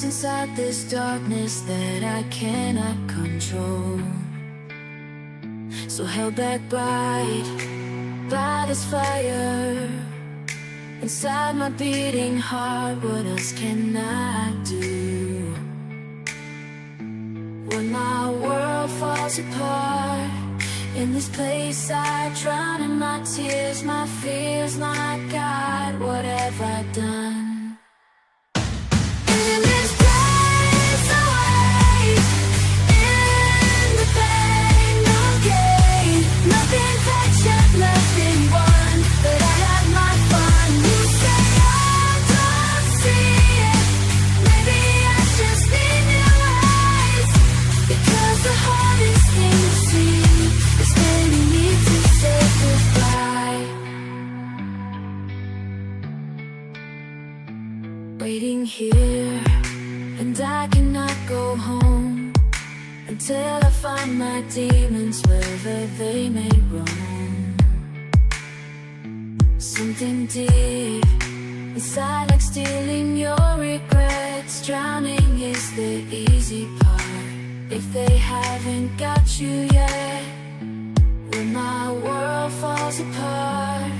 Inside this darkness that I cannot control, so held back by this fire inside my beating heart. What else can I do when my world falls apart? In this place I drown in my tears, my fears, my God, what have I done? In this place away, in the pain, no gain, nothing touched, nothing won, but I had my fun. You say I don't see it, maybe I just need new eyes, because the hardest thing to see is when you need to say goodbye. Waiting here, and I cannot go home until I find my demons wherever they may roam. Something deep inside, like stealing your regrets. Drowning is the easy part if they haven't got you yet. When my world falls apart,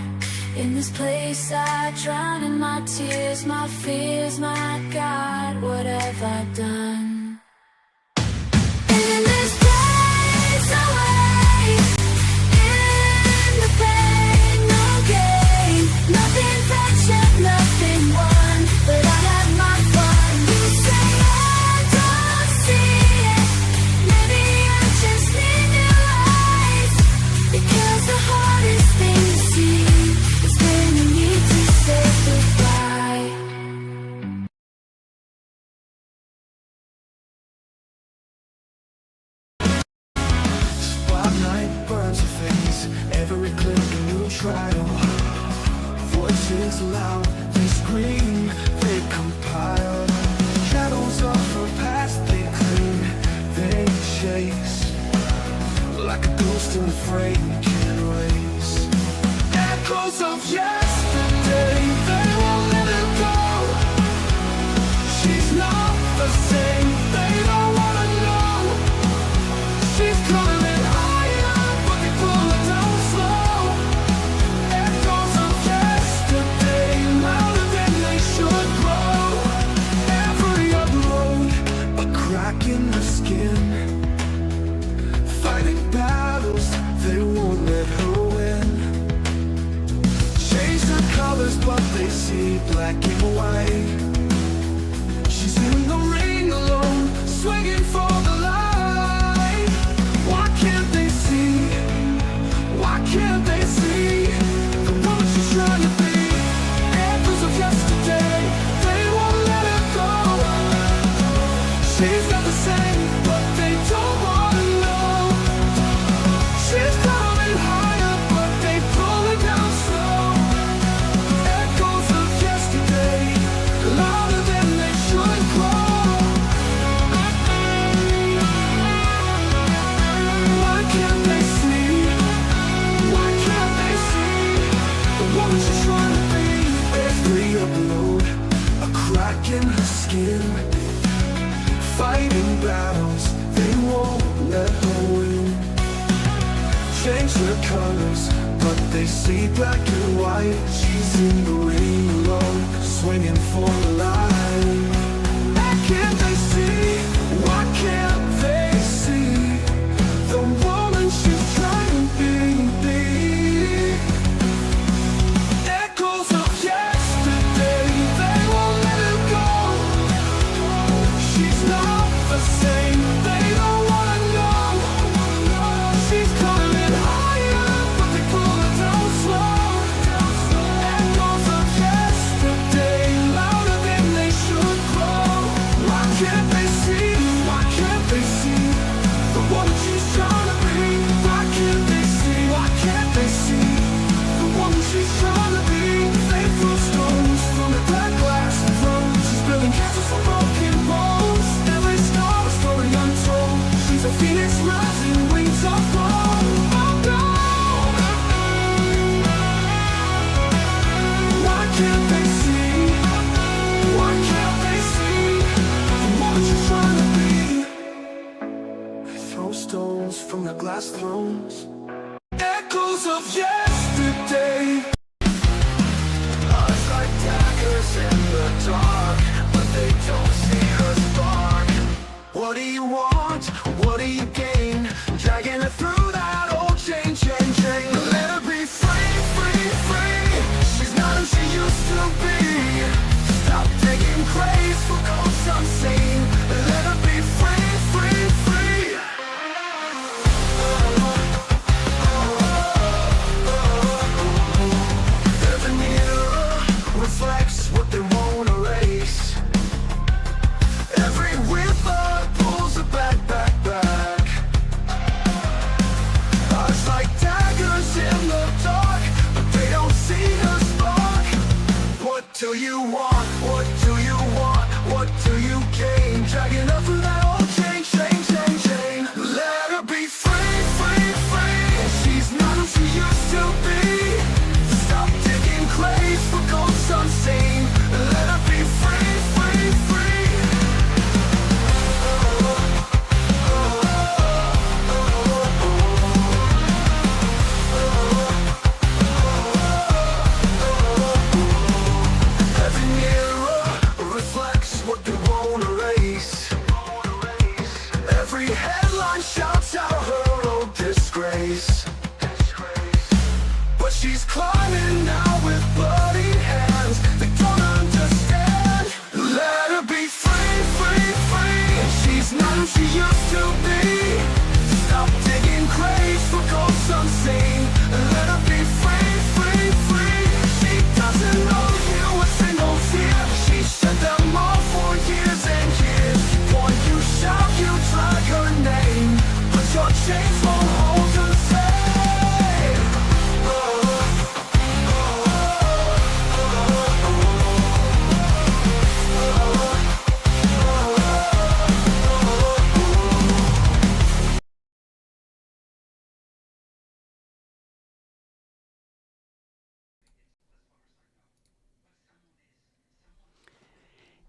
in this place I drown in my tears, my fears, my God, what have I done? In this place away, in the pain, no gain, nothing touched, nothing won, but I had my fun. You say I don't see it, maybe I just need new eyes, because the hardest thing to see is when you need to say goodbye. Spotlight burns your face, every click a new trial. Voices loud, they scream, they compile. Shadows of her past, they cling, they chase. Like a ghost in the frame you can't erase. Echoes of yesterday, they won't let her go. She's not the same, they don't wanna know. She's coming higher, but they pull her down slow. Echoes of yesterday, louder than they should grow. Every upload, a crack in the skin. Fighting battles, they won't let her win. Change her colors, but they see black and white. She's in the ring alone, swinging for the light. Why can't they see? Why can't they see the woman she's trying to be? Echoes of yesterday, they won't let her go. She's not the same, but they don't wanna know. She's coming higher, but they pull her down slow. Echoes of yesterday, louder than they should grow. Why can't they see? Why can't they see the woman she's trying to be? Every upload, a crack in her skin. Fighting battles, they won't let her win. Change her colors, but they see black and white. She's in the ring alone, swinging for the light. Why can't they see? Why can't they see the woman she's trying to be? Echoes of yesterday, they won't let her go. She's not the same, they don't wanna know. She's coming higher, but they pull her down slow. Echoes of yesterday, louder than they should grow. Why can't from the glass thrones. Echoes of yesterday, eyes like daggers in the dark, but they don't see her spark. What do you want? What do you gain? Dragging her through that old chain. Let her be free, free, free. She's not who she used to be. Stop taking praise for ghosts unseen. Let her be free, free, free. Every mirror reflects what they won't erase. Every whipper pulls her back. Eyes like daggers in the dark, but they don't see the spark. What do you want? What do you want? What do you gain? Dragging up through that old chain. Let her be free, free, free. She's not who she used to be. Stop digging graves for ghosts unseen. Let her be free, free, free. Every mirror reflects what they won't erase. Every headline shouts out her old disgrace. But she's climbing now with bloody hands. They don't understand. Let her be free, free, free. She's not who she used to be. Stop digging graves for ghosts unseen. Let her be free, free, free. She doesn't know you a single tear. She shed them all for years and years. When you shout, you drag her name, but your chains won't hold her safe.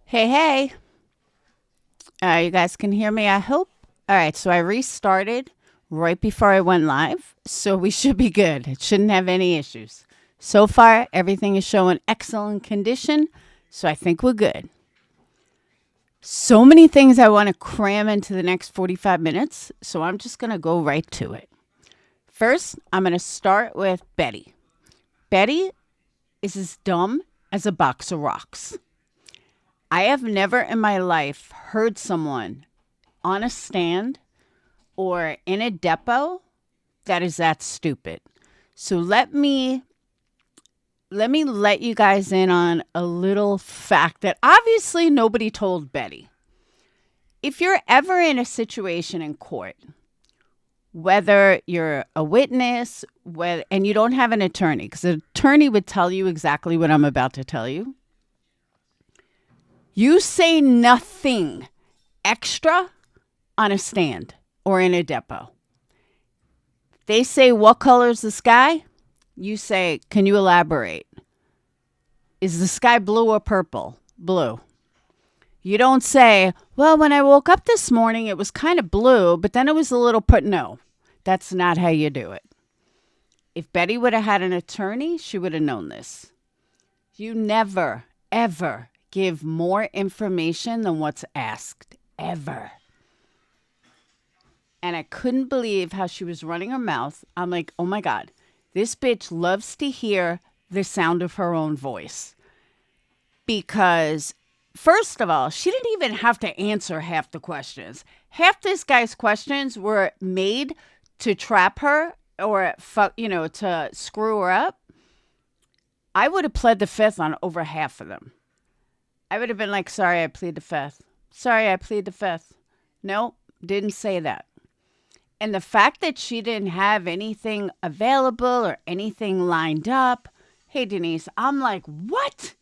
Hey. You guys can hear me, I hope. All right, so I restarted right before I went live, so we should be good. It shouldn't have any issues. So far, everything is showing excellent condition, so I think we're good. So many things I want to cram into the next 45 minutes, so I'm just going to go right to it. First, I'm going to start with Betty. Betty is as dumb as a box of rocks. I have never in my life heard someone on a stand or in a depot that is that stupid. So let me let you guys in on a little fact that obviously nobody told Betty. If you're ever in a situation in court, whether you're a witness, and you don't have an attorney, because an attorney would tell you exactly what I'm about to tell you, you say nothing extra on a stand or in a depot. They say, what color is the sky? You say, can you elaborate? Is the sky blue or purple? Blue. You don't say, well, when I woke up this morning, it was kind of blue, but then it was a little No, that's not how you do it. If Betty would have had an attorney, she would have known this. You never, ever give more information than what's asked, ever. And I couldn't believe how she was running her mouth. I'm like, oh my God, this bitch loves to hear the sound of her own voice. Because, first of all, she didn't even have to answer half the questions. Half this guy's questions were made to trap her or, to screw her up. I would have pled the fifth on over half of them. I would have been like, sorry, I plead the fifth. Sorry, I plead the fifth. Nope, didn't say that. And the fact that she didn't have anything available or anything lined up, hey, Denise, I'm like, what?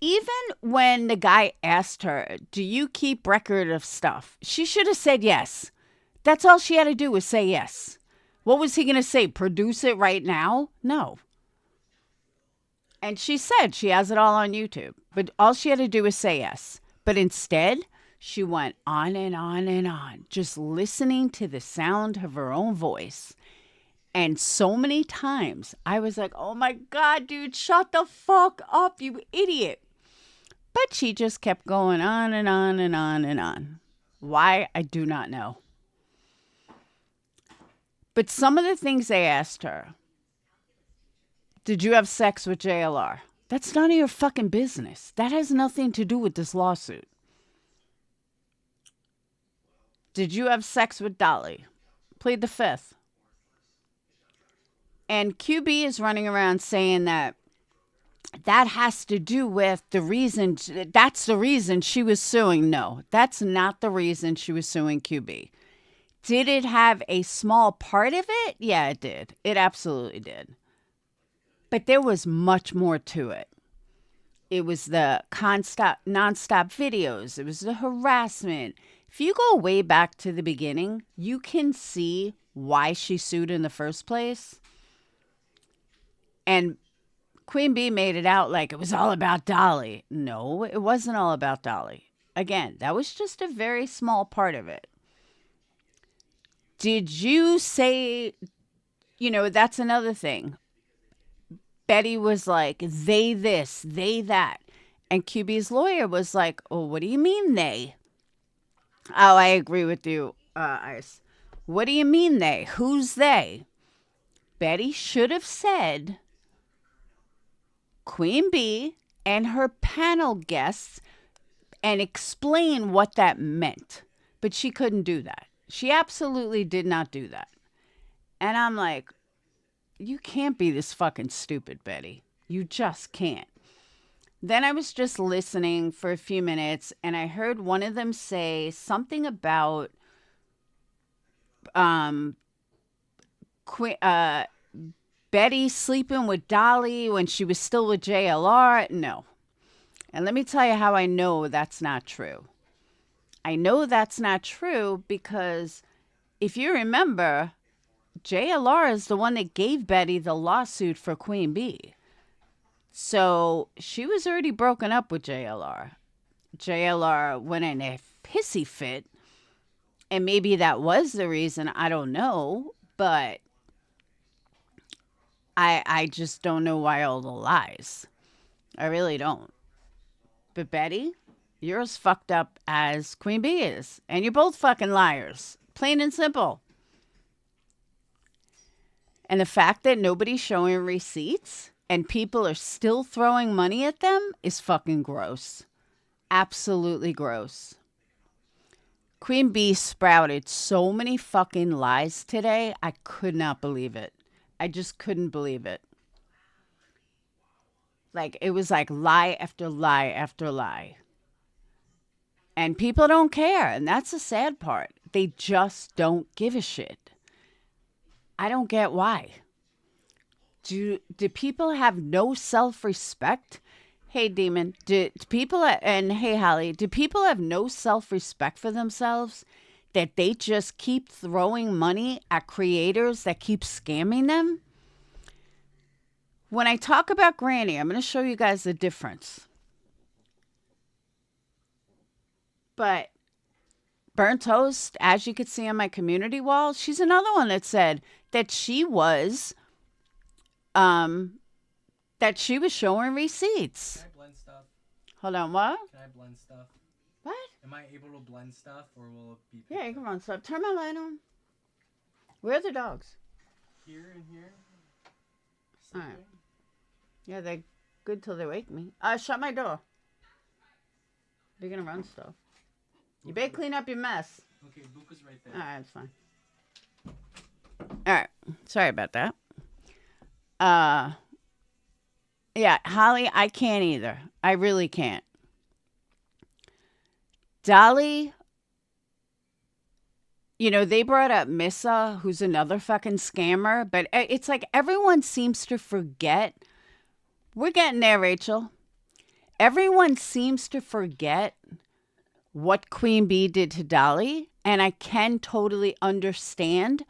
Even when the guy asked her, do you keep record of stuff? She should have said yes. That's all she had to do was say yes. What was he going to say? Produce it right now? No. And she said she has it all on YouTube. But all she had to do was say yes. But instead, She went on and on and on, just listening to the sound of her own voice. And so many times I was like, oh my God, dude, shut the fuck up, you idiot. But she just kept going on and on and on and on. Why? I do not know. But some of the things they asked her, did you have sex with JLR? That's none of your fucking business. That has nothing to do with this lawsuit. Did you have sex with Dolly? Plead the fifth. And QB is running around saying that has to do with the reason, that's the reason she was suing. No, that's not the reason she was suing QB. Did it have a small part of it? Yeah, it did. It absolutely did. But there was much more to it. It was the nonstop videos. It was the harassment. If you go way back to the beginning, you can see why she sued in the first place. And Queen Bee made it out like it was all about Dolly. No, it wasn't all about Dolly. Again, that was just a very small part of it. Did you say, that's another thing. Betty was like, they this, they that. And QB's lawyer was like, oh, what do you mean they? Oh, I agree with you, Ice. What do you mean they? Who's they? Betty should have said Queen Bee and her panel guests and explain what that meant. But she couldn't do that. She absolutely did not do that. And I'm like, you can't be this fucking stupid, Betty. You just can't. Then I was just listening for a few minutes, and I heard one of them say something about Betty sleeping with Dolly when she was still with JLR. No. And let me tell you how I know that's not true. I know that's not true because if you remember, JLR is the one that gave Betty the lawsuit for Queen Bee. So she was already broken up with JLR. JLR went in a pissy fit. And maybe that was the reason. I don't know. But I just don't know why all the lies. I really don't. But Betty, you're as fucked up as Queen Bee is. And you're both fucking liars. Plain and simple. And the fact that nobody's showing receipts and people are still throwing money at them is fucking gross. Absolutely gross. Queen Bee sprouted so many fucking lies today. I could not believe it. I just couldn't believe it. Like, it was like lie after lie after lie. And people don't care. And that's the sad part. They just don't give a shit. I don't get why. Do people have no self-respect? Hey, Demon. Do people, and hey, Holly, do people have no self-respect for themselves that they just keep throwing money at creators that keep scamming them? When I talk about Granny, I'm going to show you guys the difference. But Burnt Toast, as you could see on my community wall, she's another one that said that she was showing receipts. Can I blend stuff? Hold on, what? Can I blend stuff? What? Am I able to blend stuff, or will it be? Yeah, you can run stuff. Turn my light on. Where are the dogs? Here and here. All right. Yeah, they're good till they wake me. Shut my door. They're gonna run stuff. You better clean up your mess. Okay, Buka's right there. All right, it's fine. All right, sorry about that. Yeah, Holly, I can't either. I really can't. Dolly, they brought up Missa, who's another fucking scammer, but it's like everyone seems to forget. We're getting there, Rachel. Everyone seems to forget what Queen Bee did to Dolly, and I can totally understand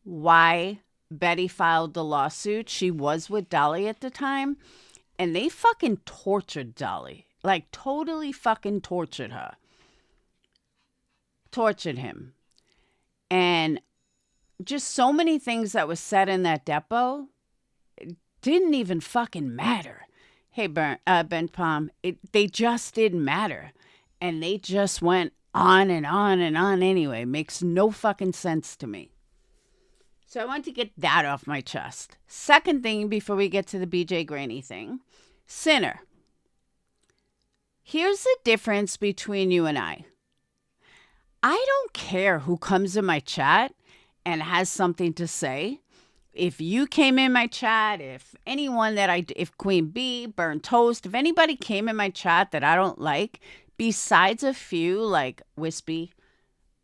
why Betty filed the lawsuit. She was with Dolly at the time, and they fucking tortured Dolly. Like, totally fucking tortured her. tortured him. And just so many things that was said in that depot didn't even fucking matter. Hey, Ben Palm, they just didn't matter. And they just went on and on and on anyway. Makes no fucking sense to me. So I want to get that off my chest. Second thing before we get to the BJ Granny thing. Sinner. Here's the difference between you and I. I don't care who comes in my chat and has something to say. If you came in my chat, if anyone if Queen Bee, Burn Toast, if anybody came in my chat that I don't like, besides a few like Wispy,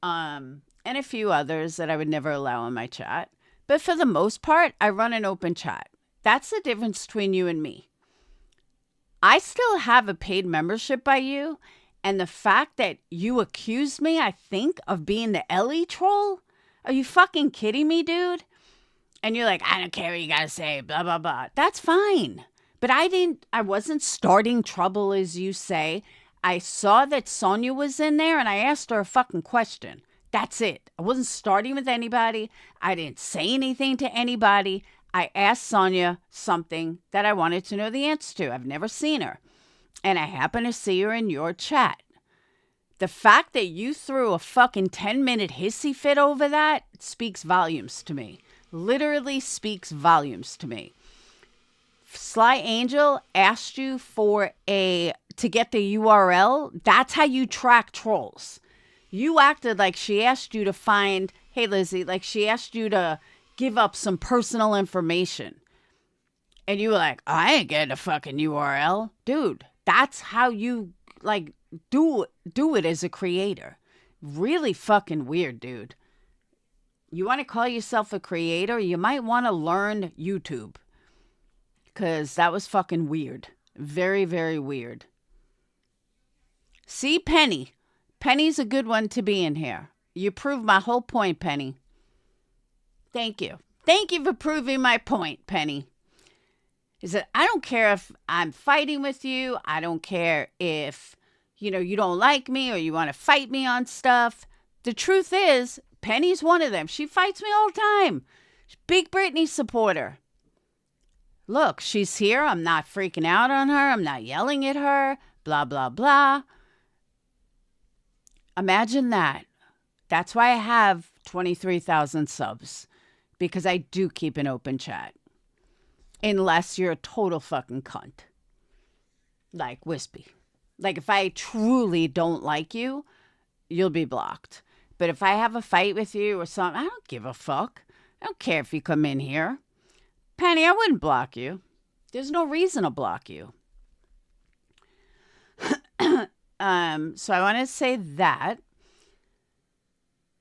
and a few others that I would never allow in my chat. But for the most part, I run an open chat. That's the difference between you and me. I still have a paid membership by you, and the fact that you accused me, I think, of being the Ellie troll? Are you fucking kidding me, dude? And you're like, I don't care what you gotta say, blah, blah, blah. That's fine. But I wasn't starting trouble, as you say. I saw that Sonia was in there, and I asked her a fucking question. That's it. I wasn't starting with anybody. I didn't say anything to anybody. I asked Sonia something that I wanted to know the answer to. I've never seen her. And I happened to see her in your chat. The fact that you threw a fucking 10-minute hissy fit over that speaks volumes to me. Literally speaks volumes to me. Sly Angel asked you to get the URL. That's how you track trolls. You acted like she asked you to find, hey Lizzie, like she asked you to give up some personal information. And you were like, I ain't getting a fucking URL. Dude, that's how you like do it as a creator. Really fucking weird, dude. You want to call yourself a creator? You might want to learn YouTube. Because that was fucking weird. Very, very weird. See, Penny. Penny's a good one to be in here. You proved my whole point, Penny. Thank you. Thank you for proving my point, Penny. Is that I don't care if I'm fighting with you. I don't care if, you don't like me or you want to fight me on stuff. The truth is, Penny's one of them. She fights me all the time. Big Britney supporter. Look, she's here. I'm not freaking out on her. I'm not yelling at her. Blah, blah, blah. Imagine that. That's why I have 23,000 subs. Because I do keep an open chat. Unless you're a total fucking cunt. Like Wispy. Like if I truly don't like you, you'll be blocked. But if I have a fight with you or something, I don't give a fuck. I don't care if you come in here. Penny, I wouldn't block you. There's no reason to block you. So I want to say that.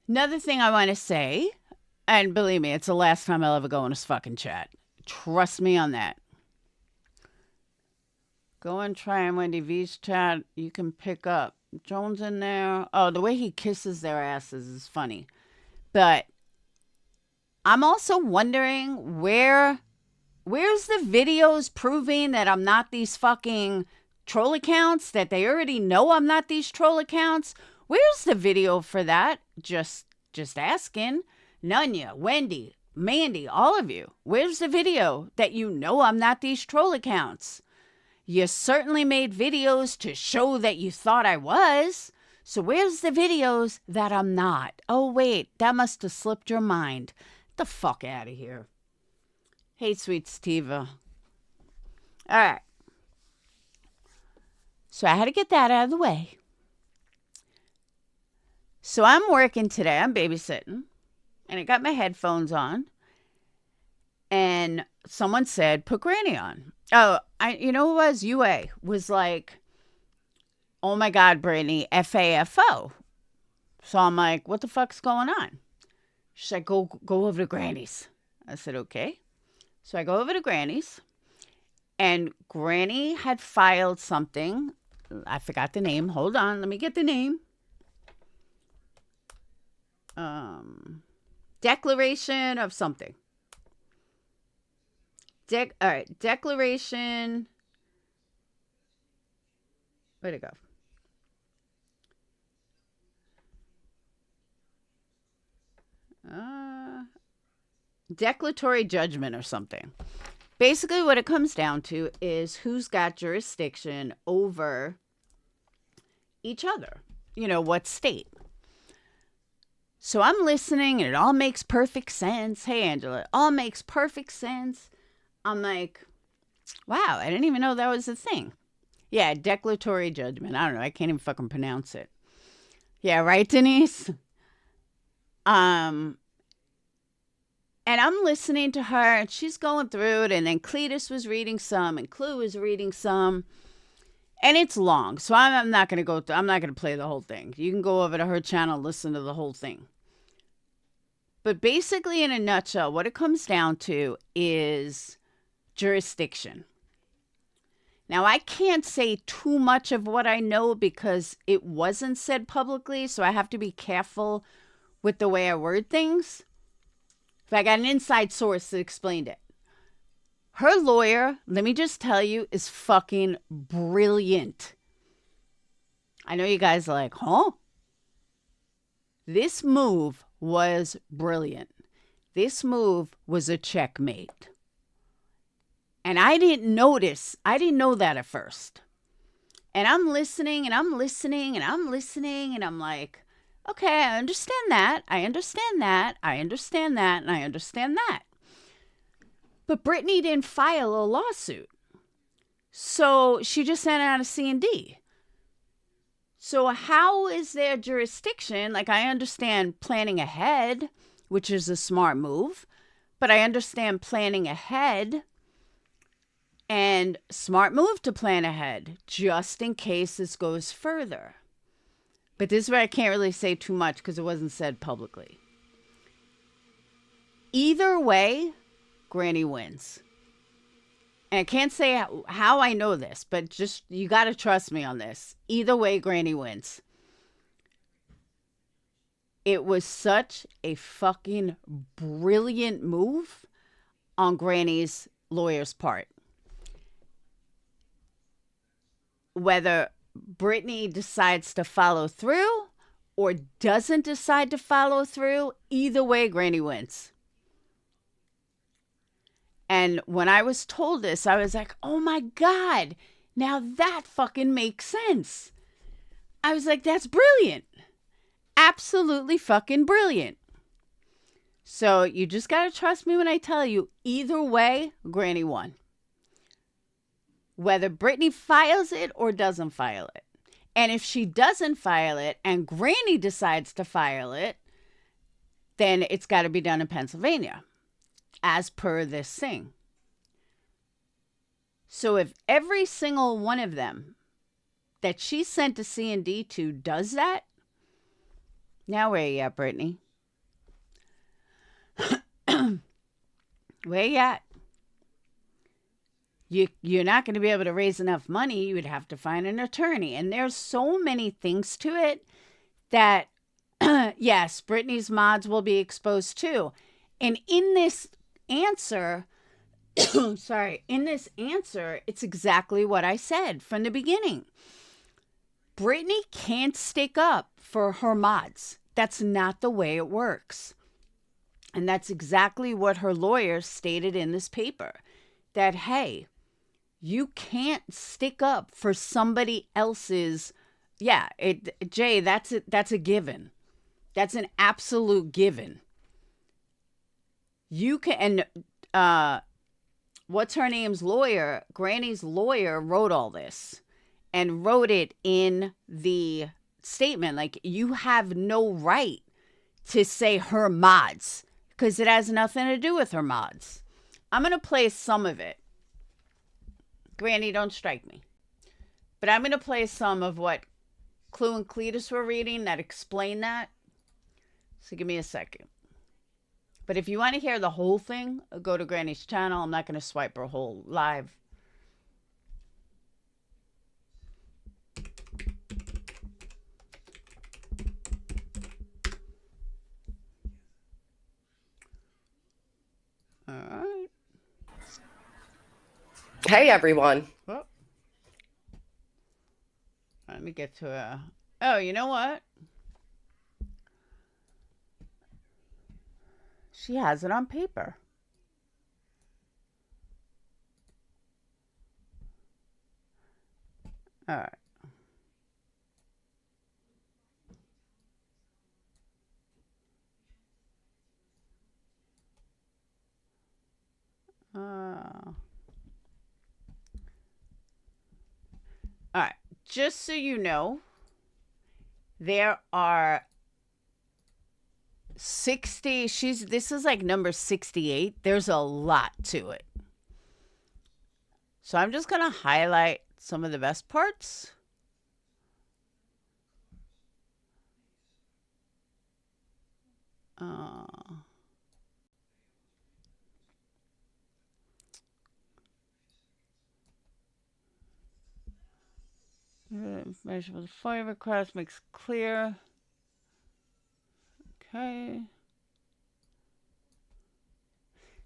Another thing I want to say, and believe me, it's the last time I'll ever go in this fucking chat. Trust me on that. Go and try in Wendy V's chat. You can pick up. Jones in there. Oh, the way he kisses their asses is funny. But I'm also wondering where's the videos proving that I'm not these fucking troll accounts, that they already know I'm not these troll accounts? Where's the video for that? Just asking. Nunya, Wendy, Mandy, all of you. Where's the video that you know I'm not these troll accounts? You certainly made videos to show that you thought I was. So where's the videos that I'm not? Oh, wait, that must have slipped your mind. Get the fuck out of here. Hey, sweet Steva. All right. So I had to get that out of the way. So I'm working today. I'm babysitting. And I got my headphones on. And someone said, put Granny on. Oh, you know what it was? UA was like, oh my God, Brittany, FAFO. So I'm like, what the fuck's going on? She's like, go over to Granny's. I said, okay. So I go over to Granny's. And Granny had filed something. I forgot the name. Hold on. Let me get the name. Declaration of something. All right. Declaration. Where'd it go? declaratory judgment or something. Basically, what it comes down to is who's got jurisdiction over each other. You know, what state. So I'm listening and it all makes perfect sense. Hey, Angela, it all makes perfect sense. I'm like, wow, I didn't even know that was a thing. Yeah, declaratory judgment. I don't know. I can't even fucking pronounce it. Yeah, right, Denise? And I'm listening to her and she's going through it. And then Cletus was reading some and Clue was reading some. And it's long. So I'm not going to go through. I'm not going to play the whole thing. You can go over to her channel, listen to the whole thing. But basically, in a nutshell, what it comes down to is jurisdiction. Now, I can't say too much of what I know because it wasn't said publicly, so I have to be careful with the way I word things. But I got an inside source that explained it. Her lawyer, let me just tell you, is fucking brilliant. I know you guys are like, huh? This move was brilliant. This move was a checkmate. And I didn't know that at first. And I'm listening and I'm listening and I'm listening and I'm like, okay, I understand that. I understand that. I understand that. And I understand that. But Brittany didn't file a lawsuit. So she just sent out a C&D. So how is there jurisdiction? Like, I understand planning ahead, which is a smart move, but I understand planning ahead and smart move to plan ahead just in case this goes further. But this is where I can't really say too much because it wasn't said publicly. Either way, Granny wins. And I can't say how I know this, but just, you got to trust me on this. Either way, Granny wins. It was such a fucking brilliant move on Granny's lawyer's part. Whether Brittany decides to follow through or doesn't decide to follow through, either way, Granny wins. And when I was told this, I was like, oh my God, now that fucking makes sense. I was like, that's brilliant. Absolutely fucking brilliant. So you just got to trust me when I tell you, either way, Granny won. Whether Brittany files it or doesn't file it. And if she doesn't file it and Granny decides to file it, then it's got to be done in Pennsylvania, as per this thing. So if every single one of them that she sent a C&D to does that, now where you at, Brittany? Where you at? You're not going to be able to raise enough money. You would have to find an attorney. And there's so many things to it that, yes, Brittany's mods will be exposed too. And in this answer, it's exactly what I said from the beginning. Brittany can't stick up for her mods. That's not the way it works. And that's exactly what her lawyer stated in this paper. That, hey, you can't stick up for somebody else's. Yeah, Jay, that's a given. That's an absolute given. You can, and what's her name's lawyer, Granny's lawyer, wrote all this and wrote it in the statement. Like, you have no right to say her mods because it has nothing to do with her mods. I'm going to play some of it. Granny, don't strike me. But I'm going to play some of what Clue and Cletus were reading that explain that. So give me a second. But if you want to hear the whole thing, go to Granny's channel. I'm not going to swipe her whole live. All right. Hey, everyone. Well, let me get to a... Oh, you know what? She has it on paper. All right. All right. Just so you know, there are 60. This is like number 68. There's a lot to it. So I'm just going to highlight some of the best parts. Information for the FOIA request makes clear. Okay.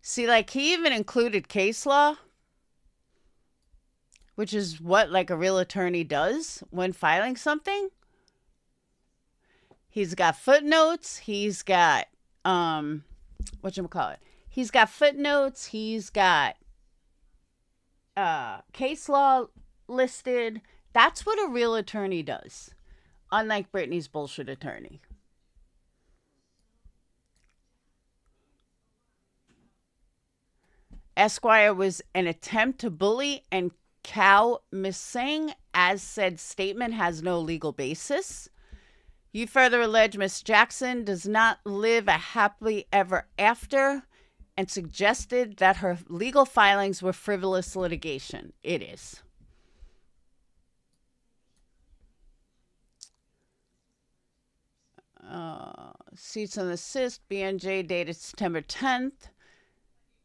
See, like, he even included case law, which is what, like, a real attorney does when filing something. He's got footnotes. He's got, whatchamacallit? He's got footnotes. He's got case law listed. That's what a real attorney does, unlike Brittany's bullshit attorney. Esquire was an attempt to bully and cow Miss Singh, as said statement has no legal basis. You further allege Miss Jackson does not live a happily ever after and suggested that her legal filings were frivolous litigation. It is. Cease and desist, BNJ dated September 10th.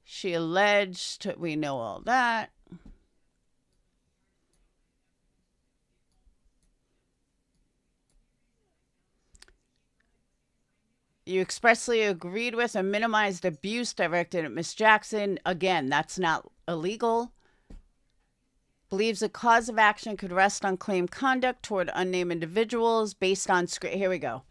She alleged, we know all that. You expressly agreed with and minimized abuse directed at Miss Jackson. Again, that's not illegal. Believes a cause of action could rest on claimed conduct toward unnamed individuals based on... Here we go.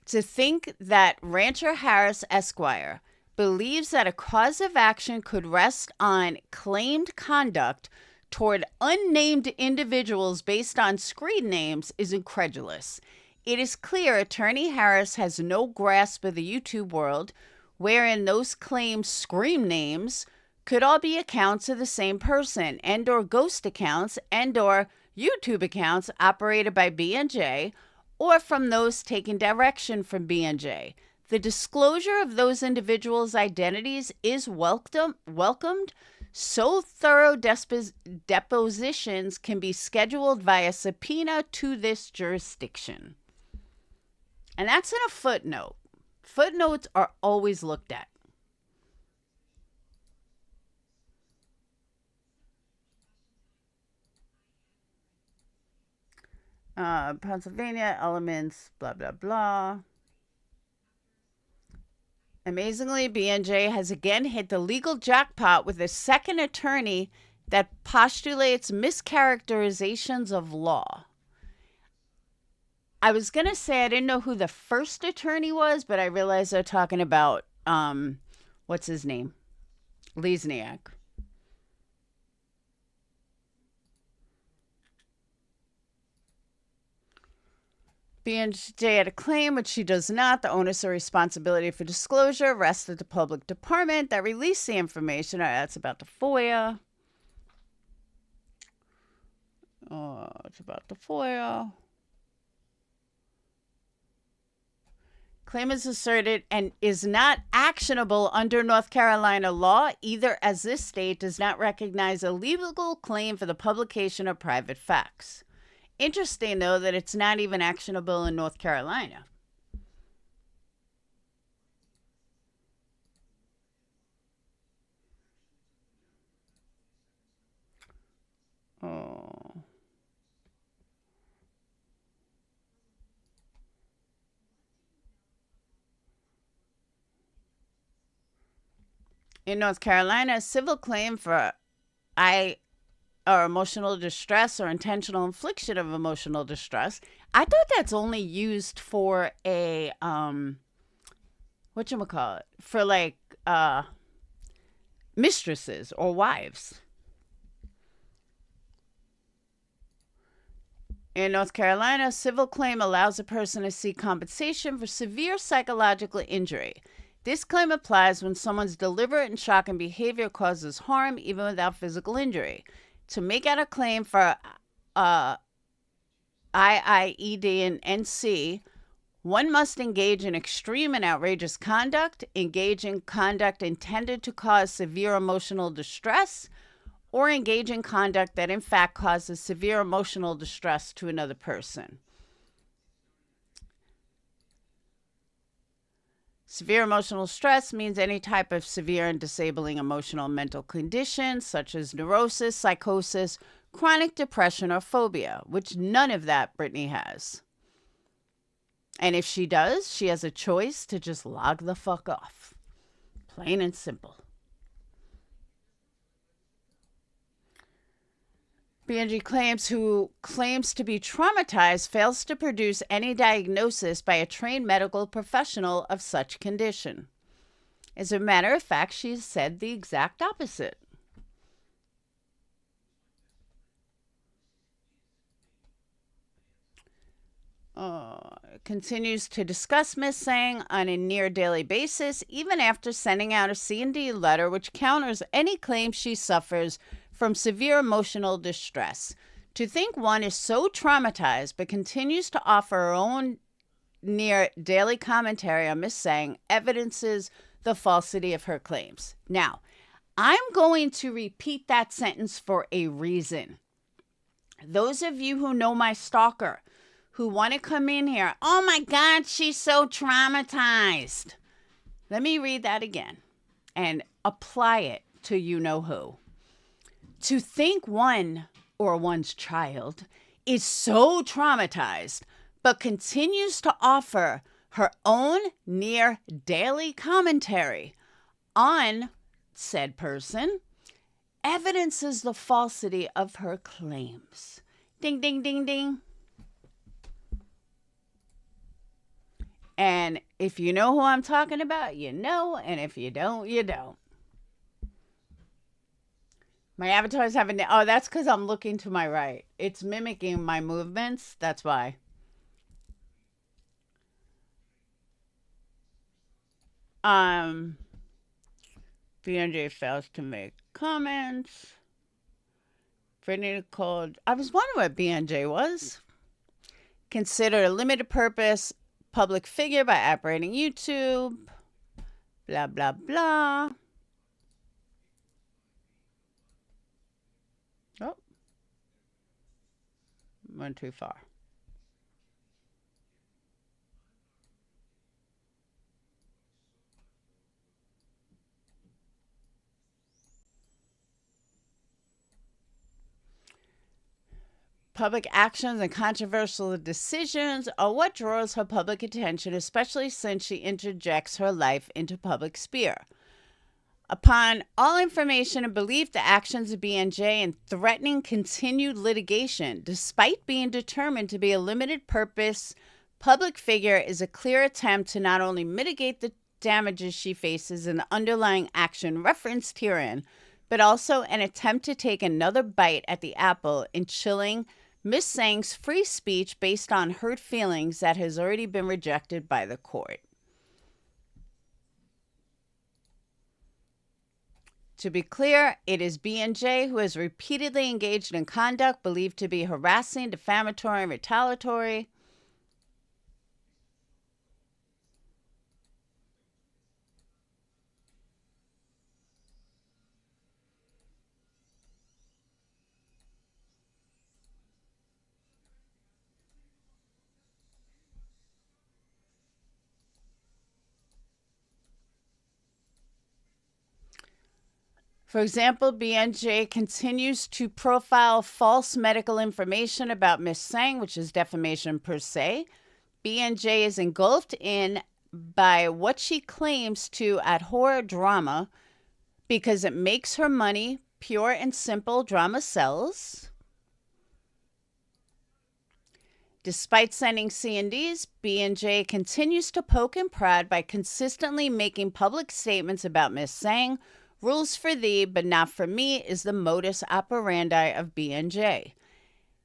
To think that Rancher Harris Esquire believes that a cause of action could rest on claimed conduct toward unnamed individuals based on screen names is incredulous. It is clear Attorney Harris has no grasp of the YouTube world, wherein those claimed screen names could all be accounts of the same person and or ghost accounts and or YouTube accounts operated by B&J or from those taking direction from B&J. The disclosure of those individuals' identities is welcomed, so thorough depositions can be scheduled via subpoena to this jurisdiction. And that's in a footnote. Footnotes are always looked at. Pennsylvania elements, blah, blah, blah. Amazingly, B&J has again hit the legal jackpot with a second attorney that postulates mischaracterizations of law. I was going to say I didn't know who the first attorney was, but I realized they're talking about, what's his name? Lesniak. B&J had a claim, which she does not. The onus or responsibility for disclosure rests at the public department that released the information. All right, that's about the FOIA. It's about the FOIA. Claim is asserted and is not actionable under North Carolina law, either as this state does not recognize a legal claim for the publication of private facts. Interesting, though, that it's not even actionable in North Carolina. Oh. In North Carolina, a civil claim for or emotional distress or intentional infliction of emotional distress. I thought that's only used for a whatchamacallit, for like mistresses or wives. In North Carolina, a civil claim allows a person to seek compensation for severe psychological injury. This claim applies when someone's deliberate and shocking behavior causes harm, even without physical injury. To make out a claim for IIED and NC, one must engage in extreme and outrageous conduct, engage in conduct intended to cause severe emotional distress, or engage in conduct that in fact causes severe emotional distress to another person. Severe emotional stress means any type of severe and disabling emotional and mental condition, such as neurosis, psychosis, chronic depression, or phobia, which none of that Brittany has. And if she does, she has a choice to just log the fuck off. Plain and simple. BNG claims who claims to be traumatized fails to produce any diagnosis by a trained medical professional of such condition. As a matter of fact, she said the exact opposite. Continues to discuss Miss Sang on a near daily basis, even after sending out a C&D letter which counters any claim she suffers from severe emotional distress. To think one is so traumatized but continues to offer her own near daily commentary on Miss Sang evidences the falsity of her claims. Now, I'm going to repeat that sentence for a reason. Those of you who know my stalker, who want to come in here, oh my God, she's so traumatized. Let me read that again and apply it to you know who. To think one or one's child is so traumatized but continues to offer her own near daily commentary on said person evidences the falsity of her claims. Ding, ding, ding, ding. And if you know who I'm talking about, you know, and if you don't, you don't. My avatar is having, oh, that's because I'm looking to my right. It's mimicking my movements. That's why. BNJ fails to make comments. Brittany called, I was wondering what BNJ was. Considered a limited purpose public figure by operating YouTube. Blah, blah, blah. Oh. Went too far. Public actions and controversial decisions are what draws her public attention, especially since she interjects her life into public sphere. Upon all information and belief, the actions of BNJ in threatening continued litigation, despite being determined to be a limited purpose public figure, is a clear attempt to not only mitigate the damages she faces in the underlying action referenced herein, but also an attempt to take another bite at the apple in chilling Miss Sang's free speech based on hurt feelings that has already been rejected by the court. To be clear, it is BNJ who has repeatedly engaged in conduct believed to be harassing, defamatory, and retaliatory. For example, BNJ continues to profile false medical information about Miss Sang, which is defamation per se. BNJ is engulfed in by what she claims to abhor drama because it makes her money. Pure and simple drama sells. Despite sending C&Ds, B&J continues to poke and prod by consistently making public statements about Ms. Sang. Rules for thee, but not for me is the modus operandi of B&J.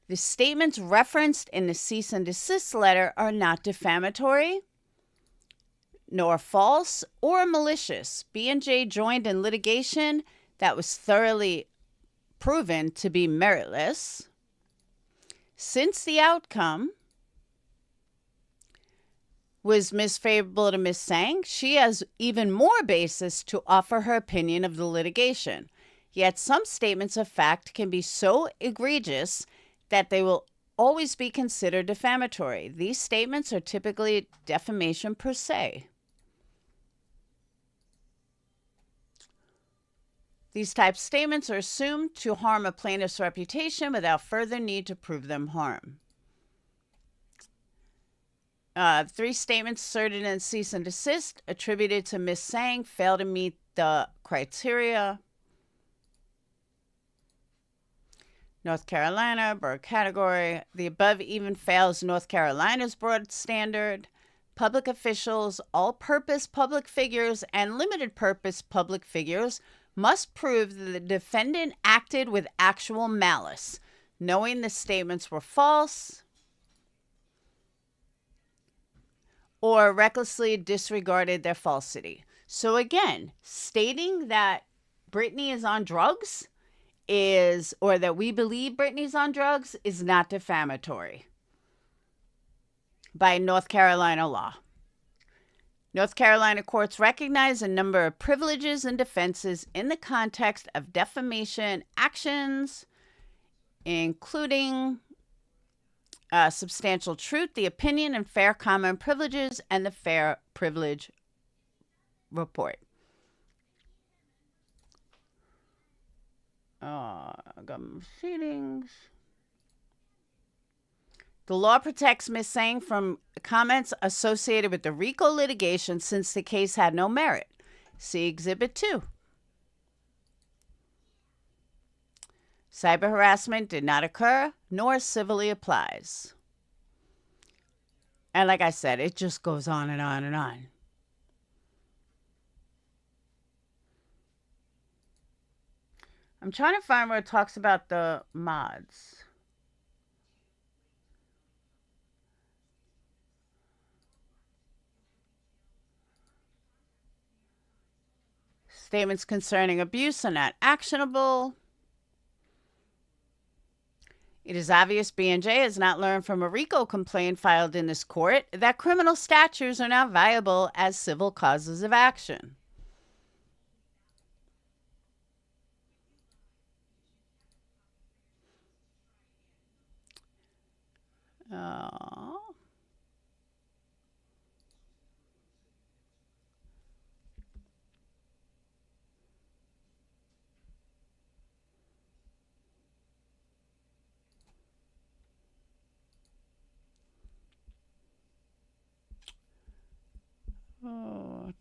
The statements referenced in the cease and desist letter are not defamatory, nor false or malicious. B&J joined in litigation that was thoroughly proven to be meritless. Since the outcome was misfavorable to Ms. Sang, she has even more basis to offer her opinion of the litigation. Yet some statements of fact can be so egregious that they will always be considered defamatory. These statements are typically defamation per se. These type statements are assumed to harm a plaintiff's reputation without further need to prove them harm. 3 statements asserted in cease and desist attributed to Ms. Sang fail to meet the criteria. North Carolina, broad category. The above even fails North Carolina's broad standard. Public officials, all-purpose public figures, and limited-purpose public figures must prove that the defendant acted with actual malice, knowing the statements were false or recklessly disregarded their falsity. So again, stating that Brittany is on drugs or that we believe Brittany's on drugs is not defamatory by North Carolina law. North Carolina courts recognize a number of privileges and defenses in the context of defamation actions, including substantial truth, the opinion, and fair common privileges, and the fair privilege report. Government proceedings. The law protects Ms. Sang from comments associated with the RICO litigation since the case had no merit. See Exhibit 2. Cyber harassment did not occur, nor civilly applies. And like I said, it just goes on and on and on. I'm trying to find where it talks about the mods. Statements concerning abuse are not actionable. It is obvious B&J has not learned from a RICO complaint filed in this court that criminal statutes are not viable as civil causes of action.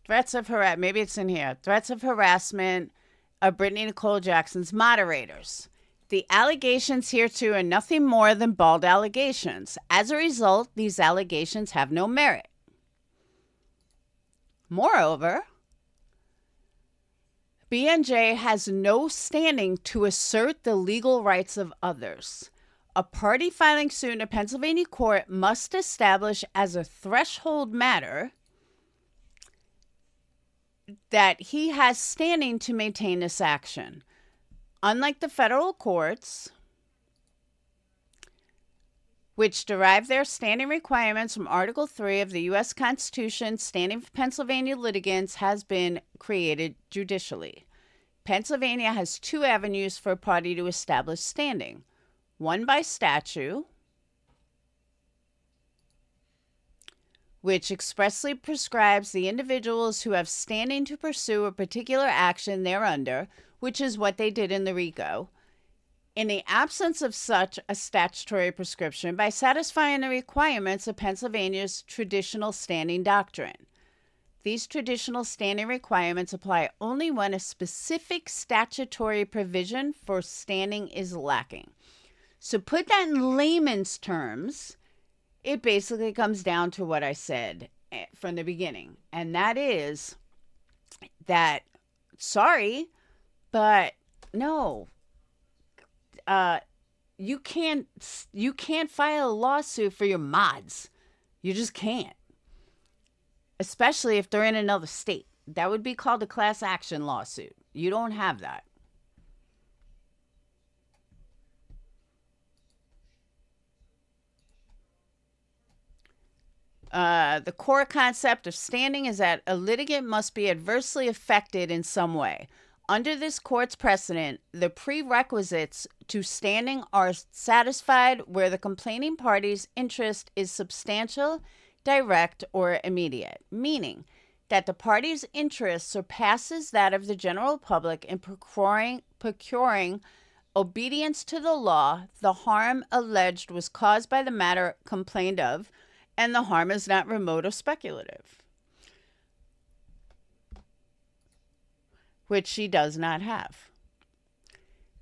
Threats of harassment. Maybe it's in here. Threats of harassment of Brittany Nicole Jackson's moderators. The allegations hereto are nothing more than bald allegations. As a result, these allegations have no merit. Moreover, B&J has no standing to assert the legal rights of others. A party filing suit in a Pennsylvania court must establish as a threshold matter that he has standing to maintain this action. Unlike the federal courts, which derive their standing requirements from Article 3 of the U.S. Constitution, standing for Pennsylvania litigants has been created judicially. Pennsylvania has 2 avenues for a party to establish standing. One by statute, which expressly prescribes the individuals who have standing to pursue a particular action thereunder, which is what they did in the RICO. In the absence of such a statutory prescription, by satisfying the requirements of Pennsylvania's traditional standing doctrine. These traditional standing requirements apply only when a specific statutory provision for standing is lacking. So put that in layman's terms. it basically comes down to what I said from the beginning. And that is that, sorry, but no, you can't file a lawsuit for your mods. You just can't. Especially if they're in another state. That would be called a class action lawsuit. You don't have that. The core concept of standing is that a litigant must be adversely affected in some way. Under this court's precedent, the prerequisites to standing are satisfied where the complaining party's interest is substantial, direct, or immediate, meaning that the party's interest surpasses that of the general public in procuring obedience to the law. The harm alleged was caused by the matter complained of, and the harm is not remote or speculative, which she does not have.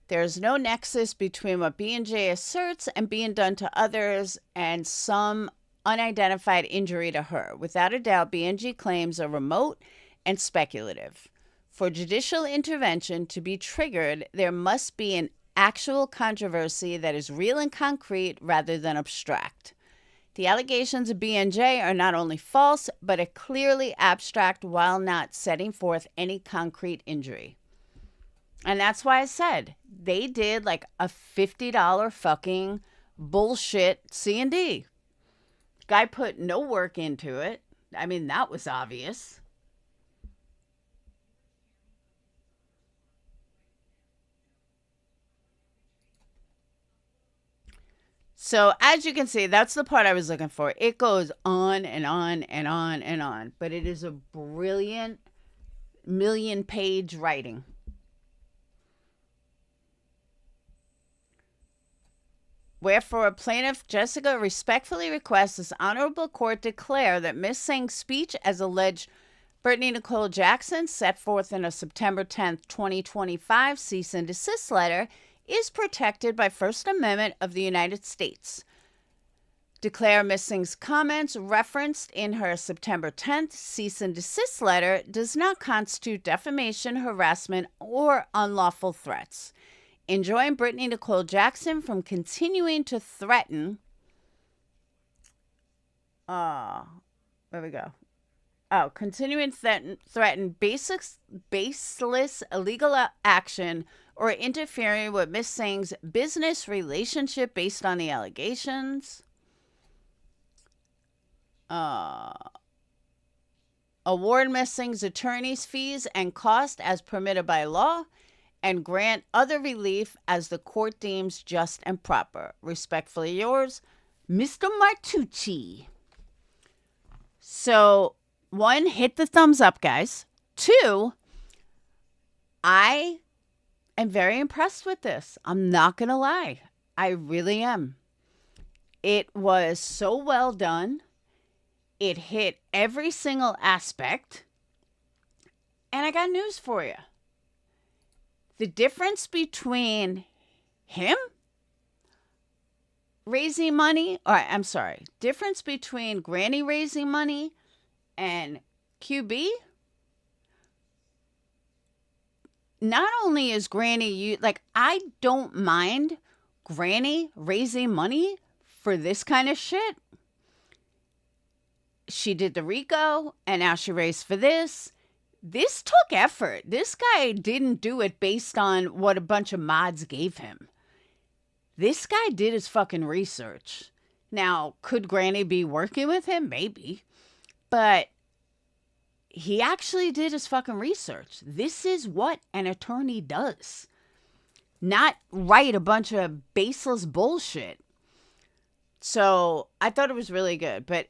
There is no nexus between what B&J asserts and being done to others and some unidentified injury to her. Without a doubt, B&J claims are remote and speculative. For judicial intervention to be triggered, there must be an actual controversy that is real and concrete rather than abstract. The allegations of B&J are not only false, but are clearly abstract while not setting forth any concrete injury. And that's why I said they did like a $50 fucking bullshit C&D. Guy put no work into it. I mean, that was obvious. So as you can see, that's the part I was looking for. It goes on and on and on and on, but it is a brilliant million-page writing. Wherefore, plaintiff Jessica respectfully requests this honorable court declare that Ms. Singh's speech as alleged Brittany Nicole Jackson set forth in a September 10th, 2025 cease and desist letter is protected by First Amendment of the United States. Declare Ms. Singh's comments referenced in her September 10th cease and desist letter does not constitute defamation, harassment, or unlawful threats. Enjoin Brittany Nicole Jackson from continuing to threaten. Continuing to threaten baseless illegal action or interfering with Ms. Singh's business relationship based on the allegations. Award Ms. Singh's attorney's fees and costs as permitted by law, and grant other relief as the court deems just and proper. Respectfully yours, Mr. Martucci. So, 1, hit the thumbs up, guys. 2, I am very impressed with this. I'm not going to lie. I really am. It was so well done. It hit every single aspect. And I got news for you. The difference between him raising money, difference between Granny raising money and QB, not only is Granny, I don't mind Granny raising money for this kind of shit. She did the RICO, and now she raised for this. This took effort. This guy didn't do it based on what a bunch of mods gave him. This guy did his fucking research. Now, could Granny be working with him? Maybe. But he actually did his fucking research. This is what an attorney does. Not write a bunch of baseless bullshit. So, I thought it was really good. But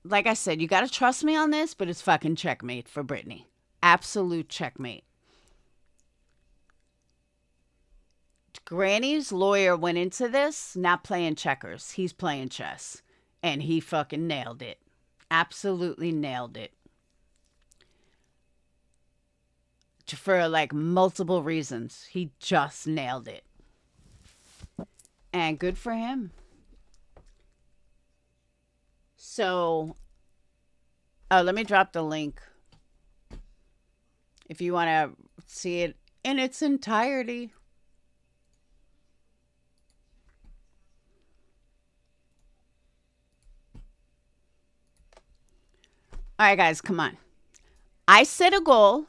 like I said, you got to trust me on this, but it's fucking checkmate for Brittany. Absolute checkmate. Granny's lawyer went into this not playing checkers. He's playing chess. And he fucking nailed it. Absolutely nailed it. For multiple reasons. He just nailed it. And good for him. So, let me drop the link if you want to see it in its entirety. All right, guys, come on. I set a goal.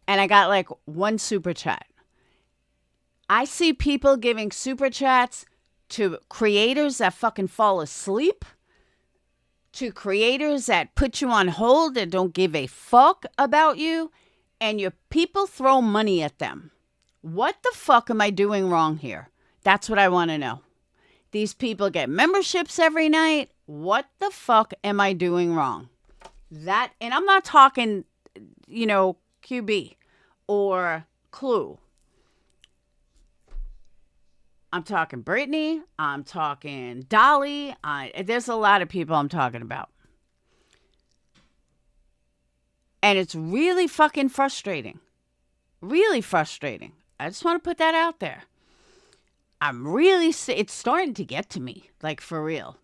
And I got like one super chat. I see people giving super chats to creators that fucking fall asleep, to creators that put you on hold and don't give a fuck about you, and your people throw money at them. What the fuck am I doing wrong here? That's what I want to know. These people get memberships every night. What the fuck am I doing wrong? That, and I'm not talking, QB or Clue. I'm talking Brittany. I'm talking Dolly. There's a lot of people I'm talking about. And it's really fucking frustrating. Really frustrating. I just want to put that out there. It's starting to get to me, like for real.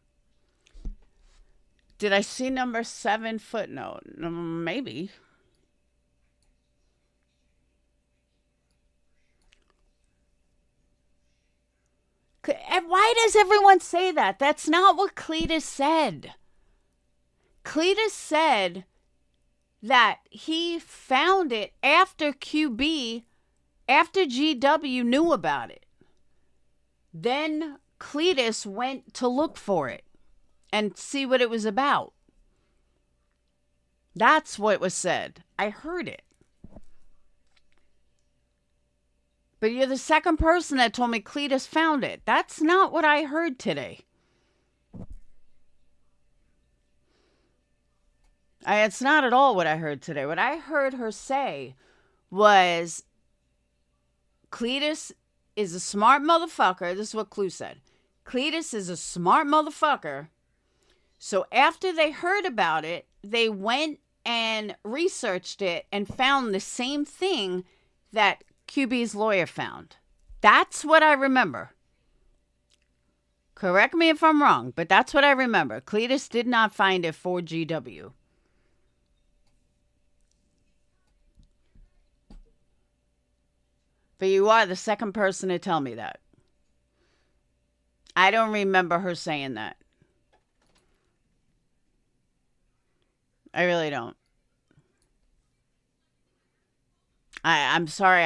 Did I see number 7 footnote? Maybe. Why does everyone say that? That's not what Cletus said. Cletus said that he found it after QB, after GW knew about it. Then Cletus went to look for it and see what it was about. That's what was said. I heard it. But you're the second person that told me Cletus found it. That's not what I heard today. It's not at all what I heard today. What I heard her say was Cletus is a smart motherfucker. This is what Clue said. Cletus is a smart motherfucker. So after they heard about it, they went and researched it and found the same thing that QB's lawyer found. That's what I remember. Correct me if I'm wrong, but that's what I remember. Cletus did not find it for GW. But you are the second person to tell me that. I don't remember her saying that. I really don't. I'm sorry,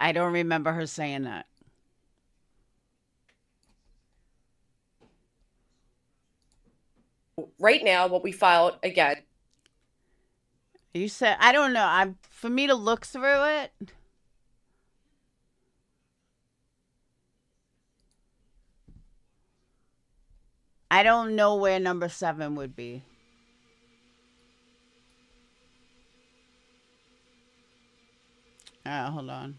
I don't remember her saying that. Right now, what we filed, again. You said, I don't know. For me to look through it. I don't know where number 7 would be. Hold on.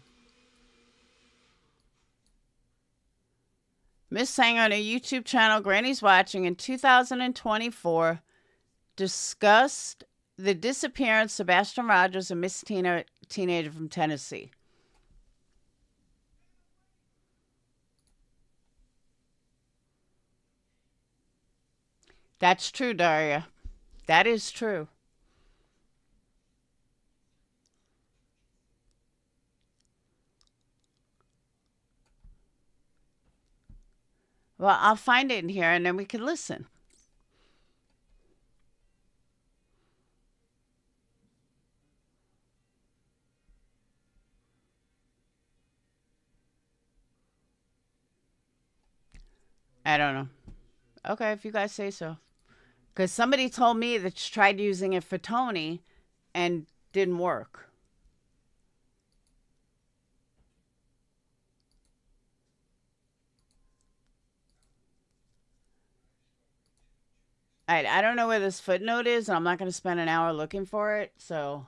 Miss sang on a YouTube channel Granny's watching in 2024 discussed the disappearance of Sebastian Rogers, a Miss teenager from Tennessee. That's true, Daria. That is true. Well, I'll find it in here and then we can listen. I don't know. Okay, if you guys say so. Because somebody told me that she tried using it for Tony and didn't work. All right, I don't know where this footnote is, and I'm not going to spend an hour looking for it, so...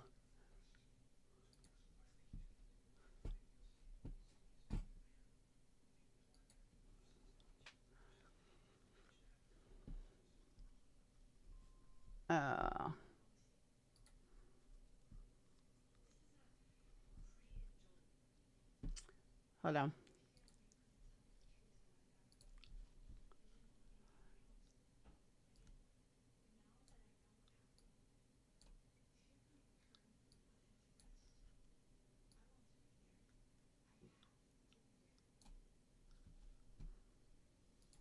Hold on.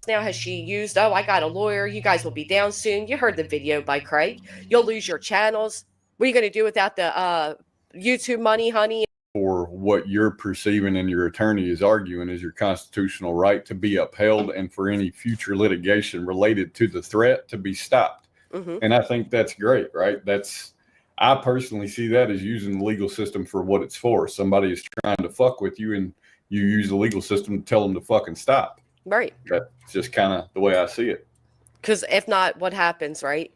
now has she used? Oh, I got a lawyer. You guys will be down soon. You heard the video by Craig. You'll lose your channels. What are you going to do without the YouTube money, honey? For what you're perceiving and your attorney is arguing is your constitutional right to be upheld and for any future litigation related to the threat to be stopped. And I think that's great, right? I personally see that as using the legal system for what it's for. Somebody is trying to fuck with you and you use the legal system to tell them to fucking stop. Right. That's just kind of the way I see it. Because if not, what happens, right?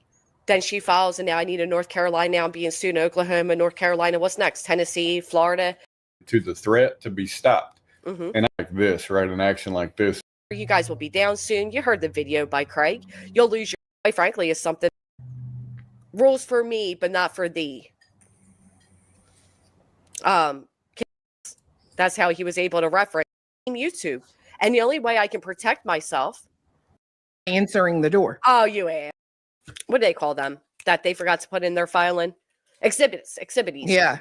Then she files, and now I need a North Carolina. Now I'm being sued in Oklahoma, North Carolina. What's next? Tennessee, Florida. To the threat to be stopped. And like this, right? An action like this. You guys will be down soon. You heard the video by Craig. You'll lose your, quite frankly, is something. Rules for me, but not for thee. That's how he was able to reference YouTube. And the only way I can protect myself. Answering the door. Oh, you ass. What do they call them? That they forgot to put in their filing? Exhibits. Yeah.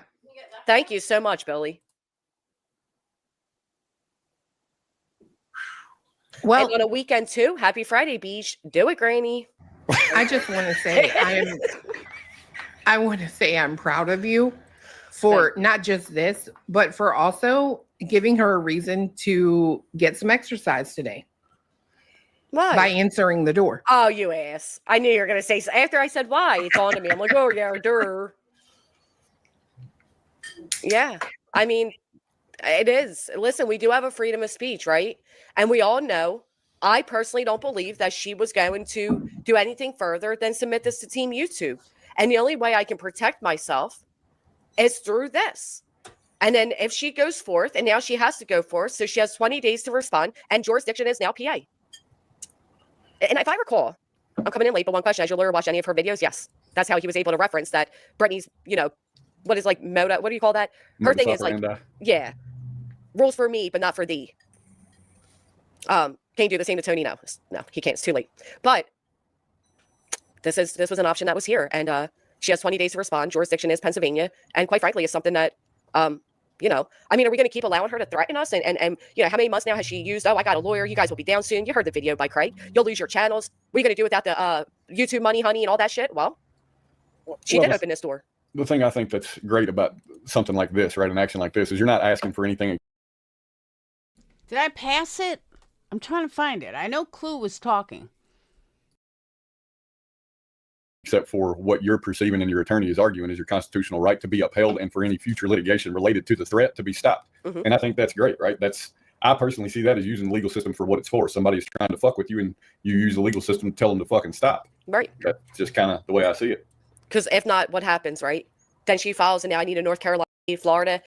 Thank you so much, Billy. Well, and on a weekend too. Happy Friday, Beach. Do it, Granny. I just want to say I'm proud of you for not just this, but for also giving her a reason to get some exercise today. Why? By answering the door. Oh, you ass. I knew you were going to say so. After I said why, it's on to me. I'm like, oh, yeah, durr. Yeah. I mean, it is. Listen, we do have a freedom of speech, right? And we all know, I personally don't believe that she was going to do anything further than submit this to Team YouTube. And the only way I can protect myself is through this. And then if she goes forth, and now she has to go forth, so she has 20 days to respond, and jurisdiction is now PA. And if I recall, I'm coming in late, but one question, has your lawyer watched any of her videos? Yes. That's how he was able to reference that Brittany's, what is like moda, what do you call that? Her thing is like, yeah, rules for me, but not for thee. Can you do the same to Tony? No, he can't. It's too late. But this was an option that was here, and she has 20 days to respond. Jurisdiction is Pennsylvania, and quite frankly, is something that, are we going to keep allowing her to threaten us? And how many months now has she used? Oh, I got a lawyer. You guys will be down soon. You heard the video by Craig. You'll lose your channels. What are you going to do without the YouTube money, honey, and all that shit? Well, she did open this door. The thing I think that's great about something like this, right, an action like this, is you're not asking for anything. Did I pass it? I'm trying to find it. I know Clue was talking. Except for what you're perceiving and your attorney is arguing is your constitutional right to be upheld and for any future litigation related to the threat to be stopped. And I think that's great, right? I personally see that as using the legal system for what it's for. Somebody's trying to fuck with you and you use the legal system to tell them to fucking stop. Right. That's just kind of the way I see it. Because if not, what happens, right? Then she files, and now I need a North Carolina, Florida.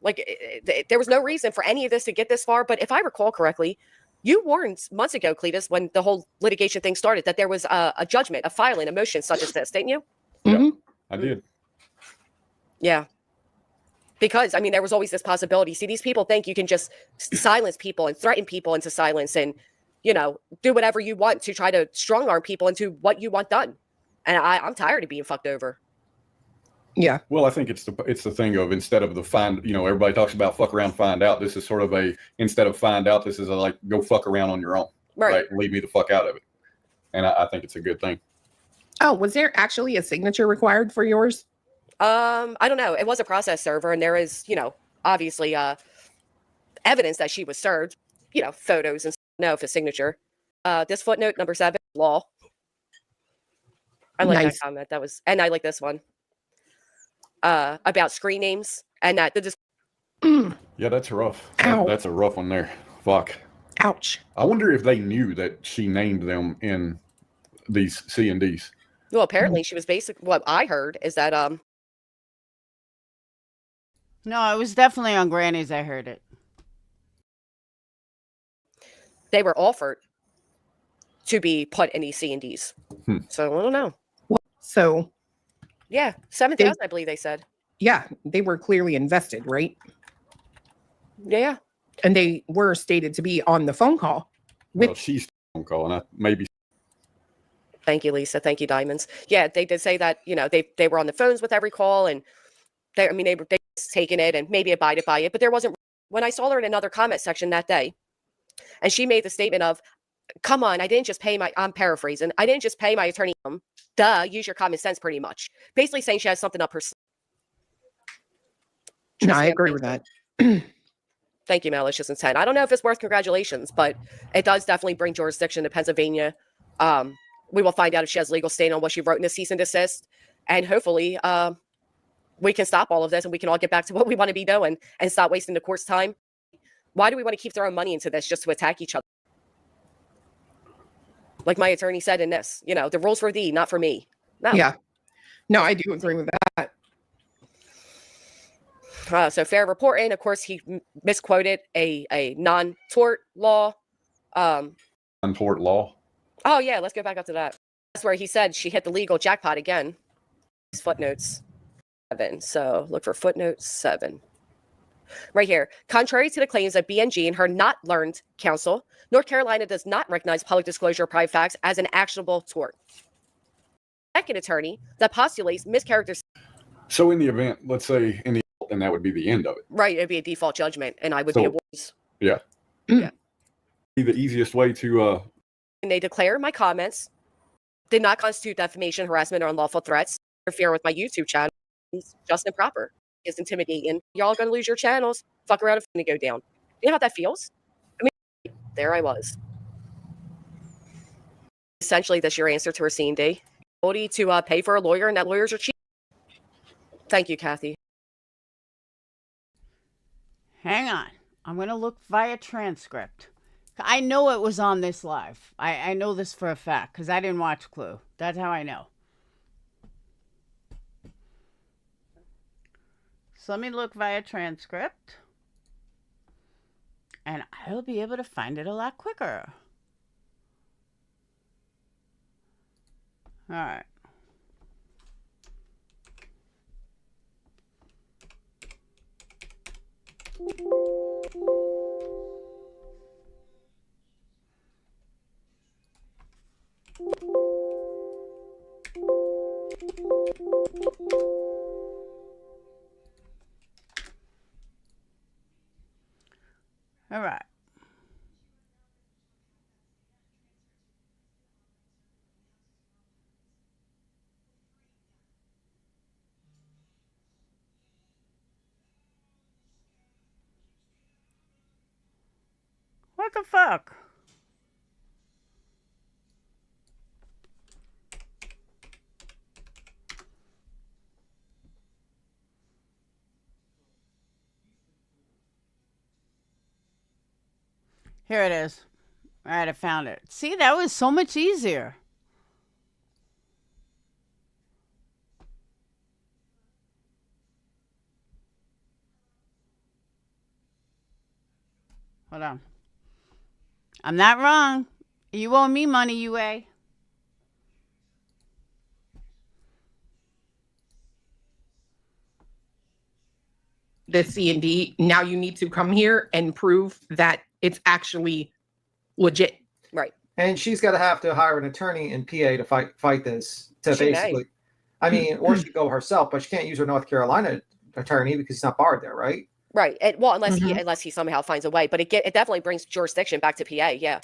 Like, there was no reason for any of this to get this far. But if I recall correctly, you warned months ago, Cletus, when the whole litigation thing started, that there was a judgment, a filing, a motion such as this, didn't you? Yeah, I did. Yeah. Because, there was always this possibility. See, these people think you can just silence people and threaten people into silence and, do whatever you want to try to strong arm people into what you want done. And I'm tired of being fucked over. Yeah. Well, I think it's the thing of, instead of the find, everybody talks about fuck around, find out. This is sort of instead of find out, this is like, go fuck around on your own. Right. Leave me the fuck out of it. And I think it's a good thing. Oh, was there actually a signature required for yours? I don't know. It was a process server, and there is, obviously evidence that she was served, photos and for signature. This footnote number 7, law. I like that comment. And I like this one. About screen names and that Yeah, that's rough. Ow. That's a rough one there. Fuck. Ouch. I wonder if they knew that she named them in these C&Ds. Well, apparently she was what I heard is that No, it was definitely on Granny's. I heard it. they were offered to be put in these C&Ds. So I don't know. So Yeah, 7,000, I believe they said. yeah, they were clearly invested, right? Yeah. And they were stated to be on the phone call. Well, she's phone call, and maybe. Thank you, Lisa. Thank you, Diamonds. Yeah, they did say that, they were on the phones with every call, and they were taking it and maybe abided by it, but there wasn't. When I saw her in another comment section that day, and she made the statement of, come on, I didn't just pay my, I'm paraphrasing, I didn't just pay my attorney. Duh, use your common sense pretty much. Basically saying she has something up her sleeve. No, I agree with that. Thank you, malicious intent. I don't know if it's worth congratulations, but it does definitely bring jurisdiction to Pennsylvania. We will find out if she has legal standing on what she wrote in the cease and desist. And hopefully we can stop all of this and we can all get back to what we want to be doing and stop wasting the court's time. Why do we want to keep throwing money into this just to attack each other? Like my attorney said in this, you know, the rules for thee, not for me. No. Yeah. No, I do agree with that. So fair reporting, of course, he misquoted a non-tort law. Non-tort law. Oh, yeah, let's go back up to that. That's where he said she hit the legal jackpot again. Footnotes 7. So look for footnote 7. Right here. Contrary to the claims of BNG and her not learned counsel, North Carolina does not recognize public disclosure of private facts as an actionable tort. Second attorney that postulates mischaracterization. So in the event, let's say in the, and that would be the end of it. Right, it'd be a default judgment, and I would be awards. Yeah. Yeah. Be the easiest way to. And they declare my comments did not constitute defamation, harassment, or unlawful threats. Interfere with my YouTube channel is just improper. It's intimidating. Y'all gonna lose your channels. Fuck around if it's gonna go down. You know how that feels? I mean, there I was. Essentially, that's your answer to Racine D. Ability to pay for a lawyer, and that lawyers are cheap. Thank you, Kathy. Hang on. I'm going to look via transcript. I know it was on this live. I know this for a fact because I didn't watch Clue. That's how I know. So let me look via transcript. And I'll be able to find it a lot quicker. All right. All right. What the fuck? Here it is. All right, I found it. See, that was so much easier. Hold on. I'm not wrong. You owe me money, UA. The C&D, now you need to come here and prove that it's actually legit. Right. And she's got to have to hire an attorney in PA to fight this. To She may. basically, I mean, or she could go herself, but she can't use her North Carolina attorney because he's not barred there, right? Right. Well, unless he somehow finds a way, but it definitely brings jurisdiction back to PA. Yeah.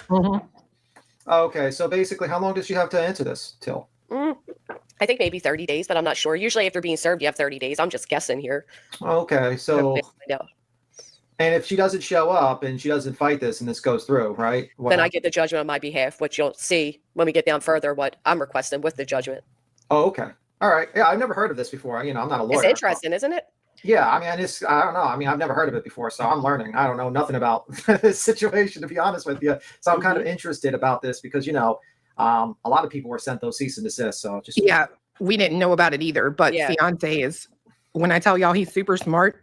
Okay, so basically, how long does she have to answer this till? I think maybe 30 days, but I'm not sure. Usually, after being served, you have 30 days. I'm just guessing here. Okay, so No. and if she doesn't show up and she doesn't fight this and this goes through, right? Then I get the judgment on my behalf, which you'll see when we get down further what I'm requesting with the judgment. Oh, okay. All right. Yeah, I've never heard of this before. You know, I'm not a lawyer. It's interesting, isn't it? Yeah, I mean, I don't know. I mean, I've never heard of it before, so I'm learning. I don't know nothing about this situation, to be honest with you. So I'm kind of interested about this because, you know, a lot of people were sent those cease and desist. So just Yeah, we didn't know about it either. But Yeah. fiance is, when I tell y'all he's super smart,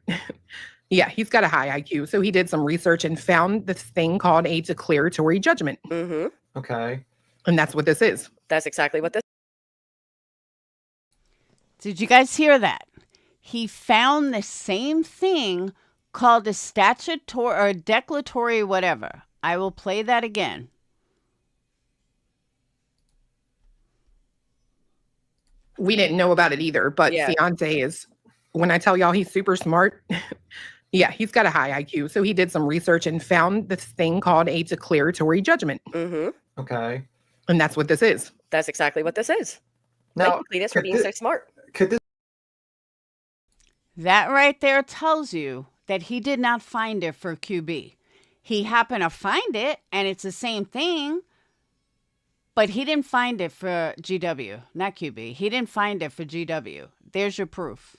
yeah, he's got a high IQ. So he did some research and found this thing called a declaratory judgment. Mm-hmm. okay. And that's what this is. That's exactly what this. Did you guys hear that? He found the same thing called a statutory or declaratory whatever. I will play that again. We didn't know about it either. But Yeah. fiance is, when I tell y'all he's super smart, yeah, he's got a high IQ. So he did some research and found this thing called a declaratory judgment. Mm-hmm. Okay. And that's what this is. That's exactly what this is. Now, Thank you, Cletus, for being so smart. could this That right there tells you that he did not find it for QB. He happened to find it, and it's the same thing, but he didn't find it for GW, not QB. He didn't find it for GW. There's your proof.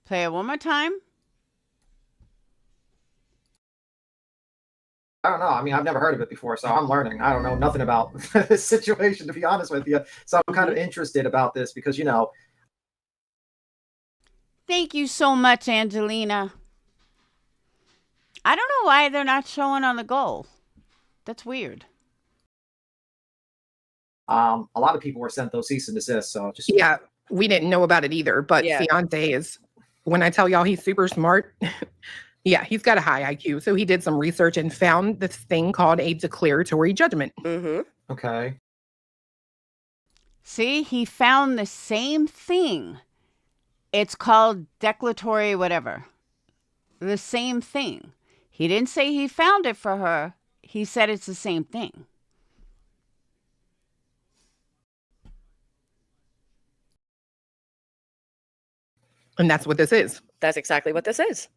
Play it one more time. I don't know. I mean, I've never heard of it before, so I'm learning. I don't know nothing about this situation, to be honest with you. So I'm kind of interested about this because, you know. Thank you so much, Angelina. I don't know why they're not showing on the goal. That's weird. A lot of people were sent those cease and desist, so just Yeah, we didn't know about it either. But Yeah. fiance is, when I tell y'all he's super smart, yeah, he's got a high IQ. So he did some research and found this thing called a declaratory judgment. Mm-hmm. Okay. See, he found the same thing. It's called declaratory whatever. The same thing. He didn't say he found it for her. He said it's the same thing. And that's what this is. That's exactly what this is.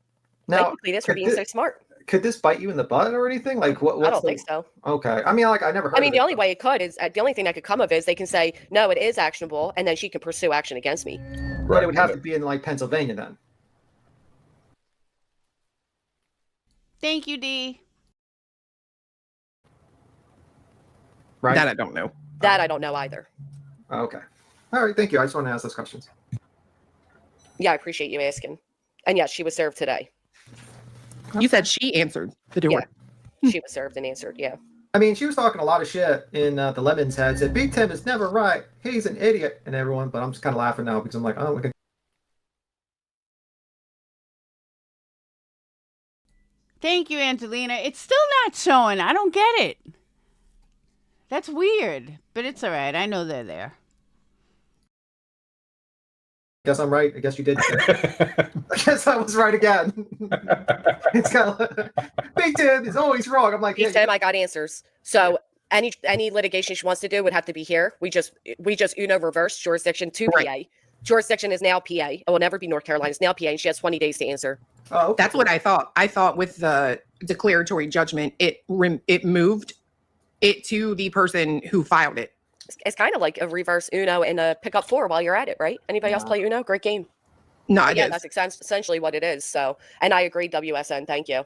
Now, Thank you, Cletus, for could being so smart. could this bite you in the butt or anything? Like, what's I don't think so. Okay. I mean, like, I never heard I mean, of the it, only so- way it could is the only thing that could come of it is they can say, no, it is actionable, and then she can pursue action against me. But it would have to be in, like, Pennsylvania then. Thank you, D. Right? That I don't know. That I don't know either. Okay. All right. Thank you. I just want to ask those questions. Yeah, I appreciate you asking. And yes, she was served today. You said she answered the door. Yeah. She was served and answered. Yeah. I mean, she was talking a lot of shit in the Lemon's head. Said Big Tim is never right. He's an idiot, and everyone. But I'm just kind of laughing now because I'm like, oh, look at. Thank you, Angelina. It's still not showing. I don't get it. That's weird, but it's all right. I know they're there. Guess I'm right. I guess you did. I guess I was right again. It's kind of Big Tim is always wrong. I'm like, He yeah, said I got answers. So any litigation she wants to do would have to be here. We just Uno reverse jurisdiction to Right. PA. Jurisdiction is now PA. It will never be North Carolina. It's now PA, and she has 20 days to answer. oh, okay. That's what I thought. I thought with the declaratory judgment, it moved it to the person who filed it. It's kind of like a reverse Uno and a pick up 4 while you're at it, right? Anybody else Yeah. play Uno? Great game. No, But it yeah, is. that's essentially what it is. So, and I agree, WSN. Thank you.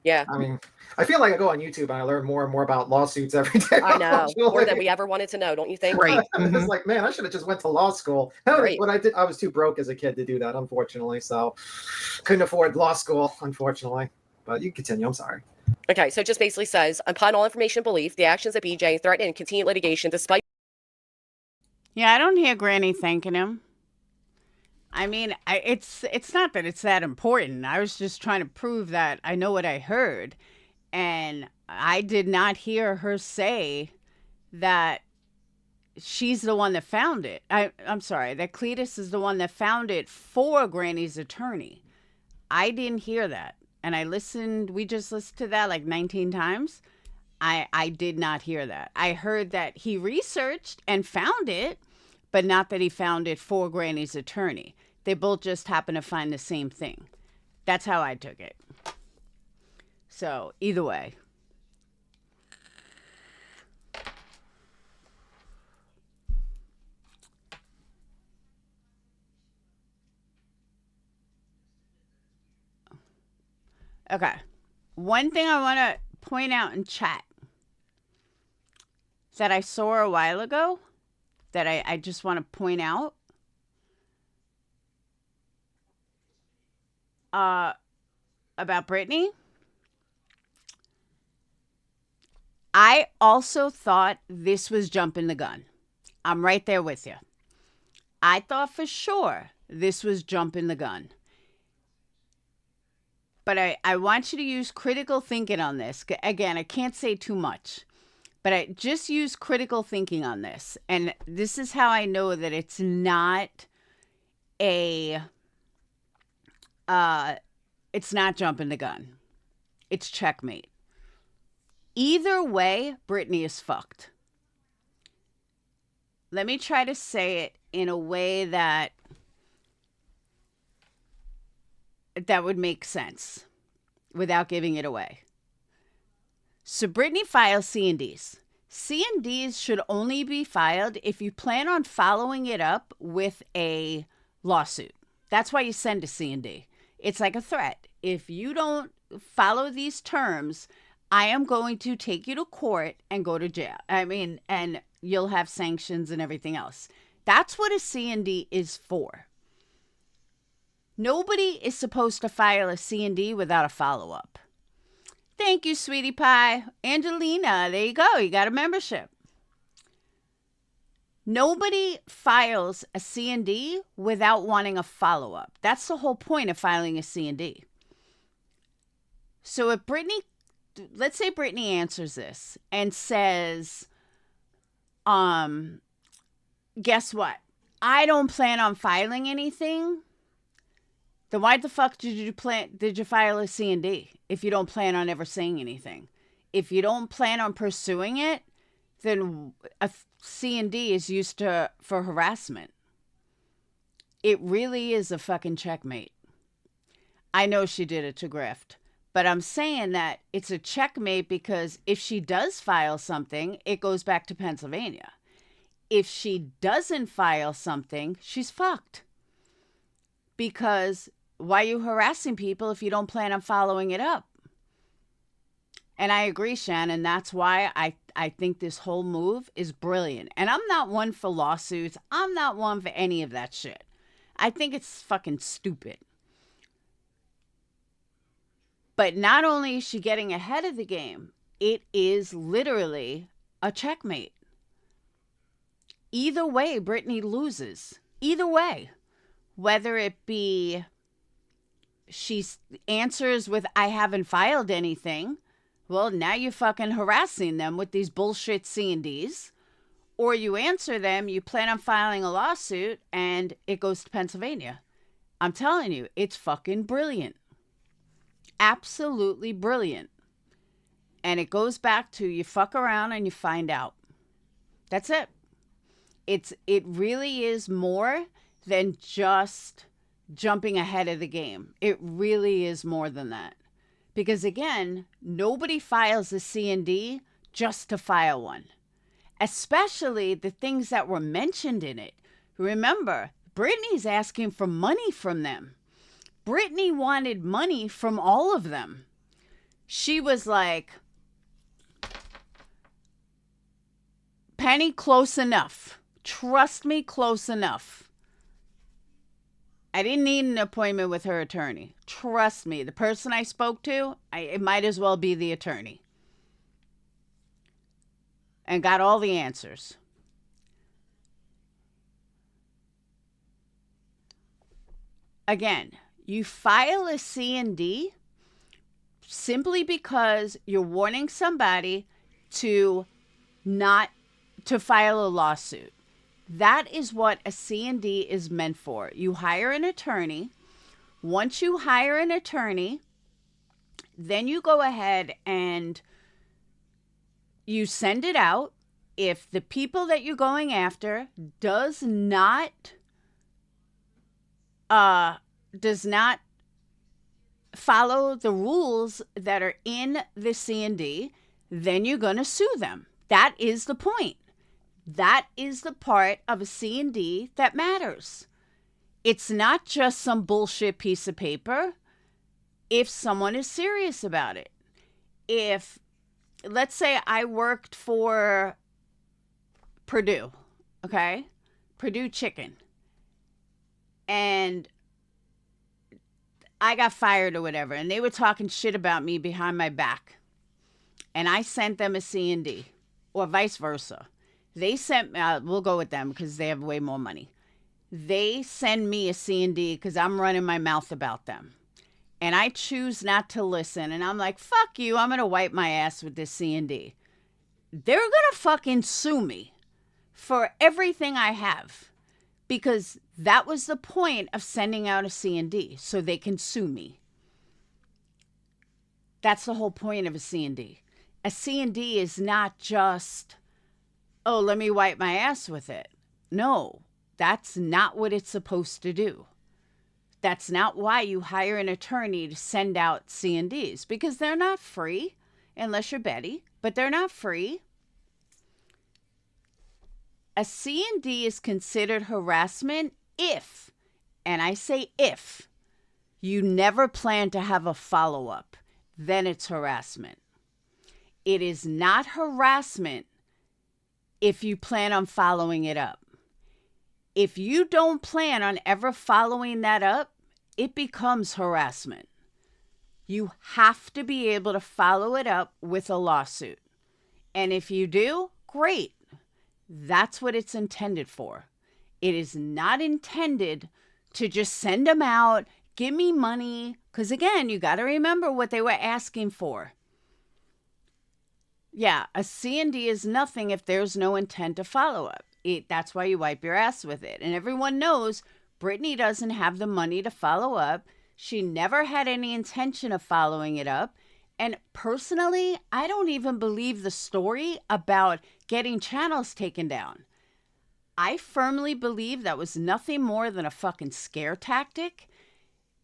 Yeah, I mean, I feel like I go on YouTube and I learn more and more about lawsuits every day. I know. More unfortunately. than we ever wanted to know, don't you think? Right. It's Mhm. like, man, I should have just went to law school. That was Right. what I did. I was too broke as a kid to do that, unfortunately. So couldn't afford law school, unfortunately. But you can continue. I'm sorry. Okay, so it just basically says, upon all information and belief, the actions of BJ threaten continued litigation despite. Yeah, I don't hear Granny thanking him. I mean, it's not that it's that important. I was just trying to prove that I know what I heard. And I did not hear her say that she's the one that found it. I'm sorry, that Cletus is the one that found it for Granny's attorney. I didn't hear that. And we just listened to that like 19 times. I did not hear that. I heard that he researched and found it, but not that he found it for Granny's attorney. They both just happened to find the same thing. That's how I took it. So either way. Okay. One thing I want to point out in chat that I saw a while ago that I just want to point out. About Brittany. I also thought this was jumping the gun. I'm right there with you. I thought for sure this was jumping the gun. But I want you to use critical thinking on this. Again, I can't say too much. But I just use critical thinking on this. And this is how I know that it's not a it's not jumping the gun. It's checkmate. Either way, Brittany is fucked. Let me try to say it in a way that would make sense without giving it away. So Brittany files C&Ds. C&Ds should only be filed if you plan on following it up with a lawsuit. That's why you send a C&D. It's like a threat. If you don't follow these terms, I am going to take you to court and go to jail. And you'll have sanctions and everything else. That's what a C&D is for. Nobody is supposed to file a C&D without a follow-up. Thank you, sweetie pie. Angelina, there you go. You got a membership. Nobody files a C&D without wanting a follow-up. That's the whole point of filing a C&D. So if Brittany, let's say Brittany answers this and says, guess what? I don't plan on filing anything. Then why the fuck did you file a C&D if you don't plan on ever saying anything? If you don't plan on pursuing it, then a C&D is used for harassment. It really is a fucking checkmate. I know she did it to grift, but I'm saying that it's a checkmate because if she does file something, it goes back to Pennsylvania. If she doesn't file something, she's fucked. Because why are you harassing people if you don't plan on following it up? And I agree, Shannon. That's why I think this whole move is brilliant. And I'm not one for lawsuits. I'm not one for any of that shit. I think it's fucking stupid. But not only is she getting ahead of the game, it is literally a checkmate. Either way, Brittany loses. Either way. Whether it be she answers with, I haven't filed anything. Well, now you're fucking harassing them with these bullshit C&Ds. Or you answer them, you plan on filing a lawsuit, and it goes to Pennsylvania. I'm telling you, it's fucking brilliant. Absolutely brilliant. And it goes back to you fuck around and you find out. That's it. It really is more than just jumping ahead of the game. It really is more than that. Because again, nobody files a C&D just to file one. Especially the things that were mentioned in it. Remember, Brittany's asking for money from them. Brittany wanted money from all of them. She was like, Penny, close enough. Trust me, close enough. I didn't need an appointment with her attorney. Trust me, the person I spoke to, it might as well be the attorney. And got all the answers. Again, you file a C&D simply because you're warning somebody to file a lawsuit. That is what a C&D is meant for. You hire an attorney. Once you hire an attorney, then you go ahead and you send it out. If the people that you're going after does not follow the rules that are in the C&D, then you're going to sue them. That is the point. That is the part of a C&D that matters. It's not just some bullshit piece of paper if someone is serious about it. If, let's say I worked for Purdue, okay? Purdue Chicken. And I got fired or whatever, and they were talking shit about me behind my back. And I sent them a C&D, or vice versa. They sent, we'll go with them because they have way more money. They send me a C&D because I'm running my mouth about them. And I choose not to listen. And I'm like, fuck you, I'm going to wipe my ass with this C&D. They're going to fucking sue me for everything I have. because that was the point of sending out a C&D, so they can sue me. That's the whole point of a C&D. A C&D is not just, oh, let me wipe my ass with it. No, that's not what it's supposed to do. That's not why you hire an attorney to send out C&Ds, because they're not free, unless you're Betty, but they're not free. A C&D is considered harassment if, and I say if, you never plan to have a follow-up. Then it's harassment. It is not harassment if you plan on following it up. If you don't plan on ever following that up, it becomes harassment. You have to be able to follow it up with a lawsuit. And if you do, great. That's what it's intended for. It is not intended to just send them out, give me money, because again, you got to remember what they were asking for. Yeah, a C&D is nothing if there's no intent to follow up. That's why you wipe your ass with it. And everyone knows Brittany doesn't have the money to follow up. She never had any intention of following it up. And personally, I don't even believe the story about getting channels taken down. I firmly believe that was nothing more than a fucking scare tactic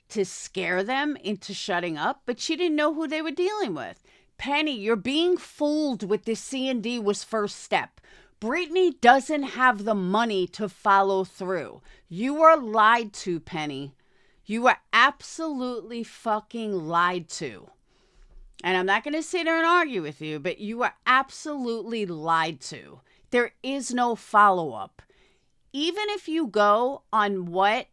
to scare them into shutting up, but she didn't know who they were dealing with. Penny, you're being fooled with this C&D was first step. Brittany doesn't have the money to follow through. You are lied to, Penny. You are absolutely fucking lied to. And I'm not going to sit there and argue with you, but you are absolutely lied to. There is no follow-up. Even if you go on what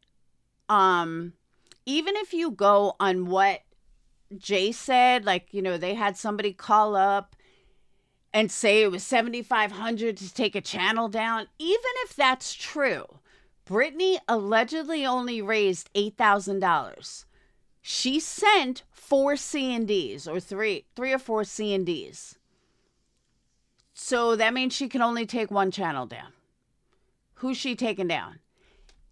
Jay said, like, you know, they had somebody call up and say it was $7,500 to take a channel down. Even if that's true, Brittany allegedly only raised $8,000. She sent 4 C&Ds or three or four C&Ds. So that means she can only take one channel down. Who's she taking down?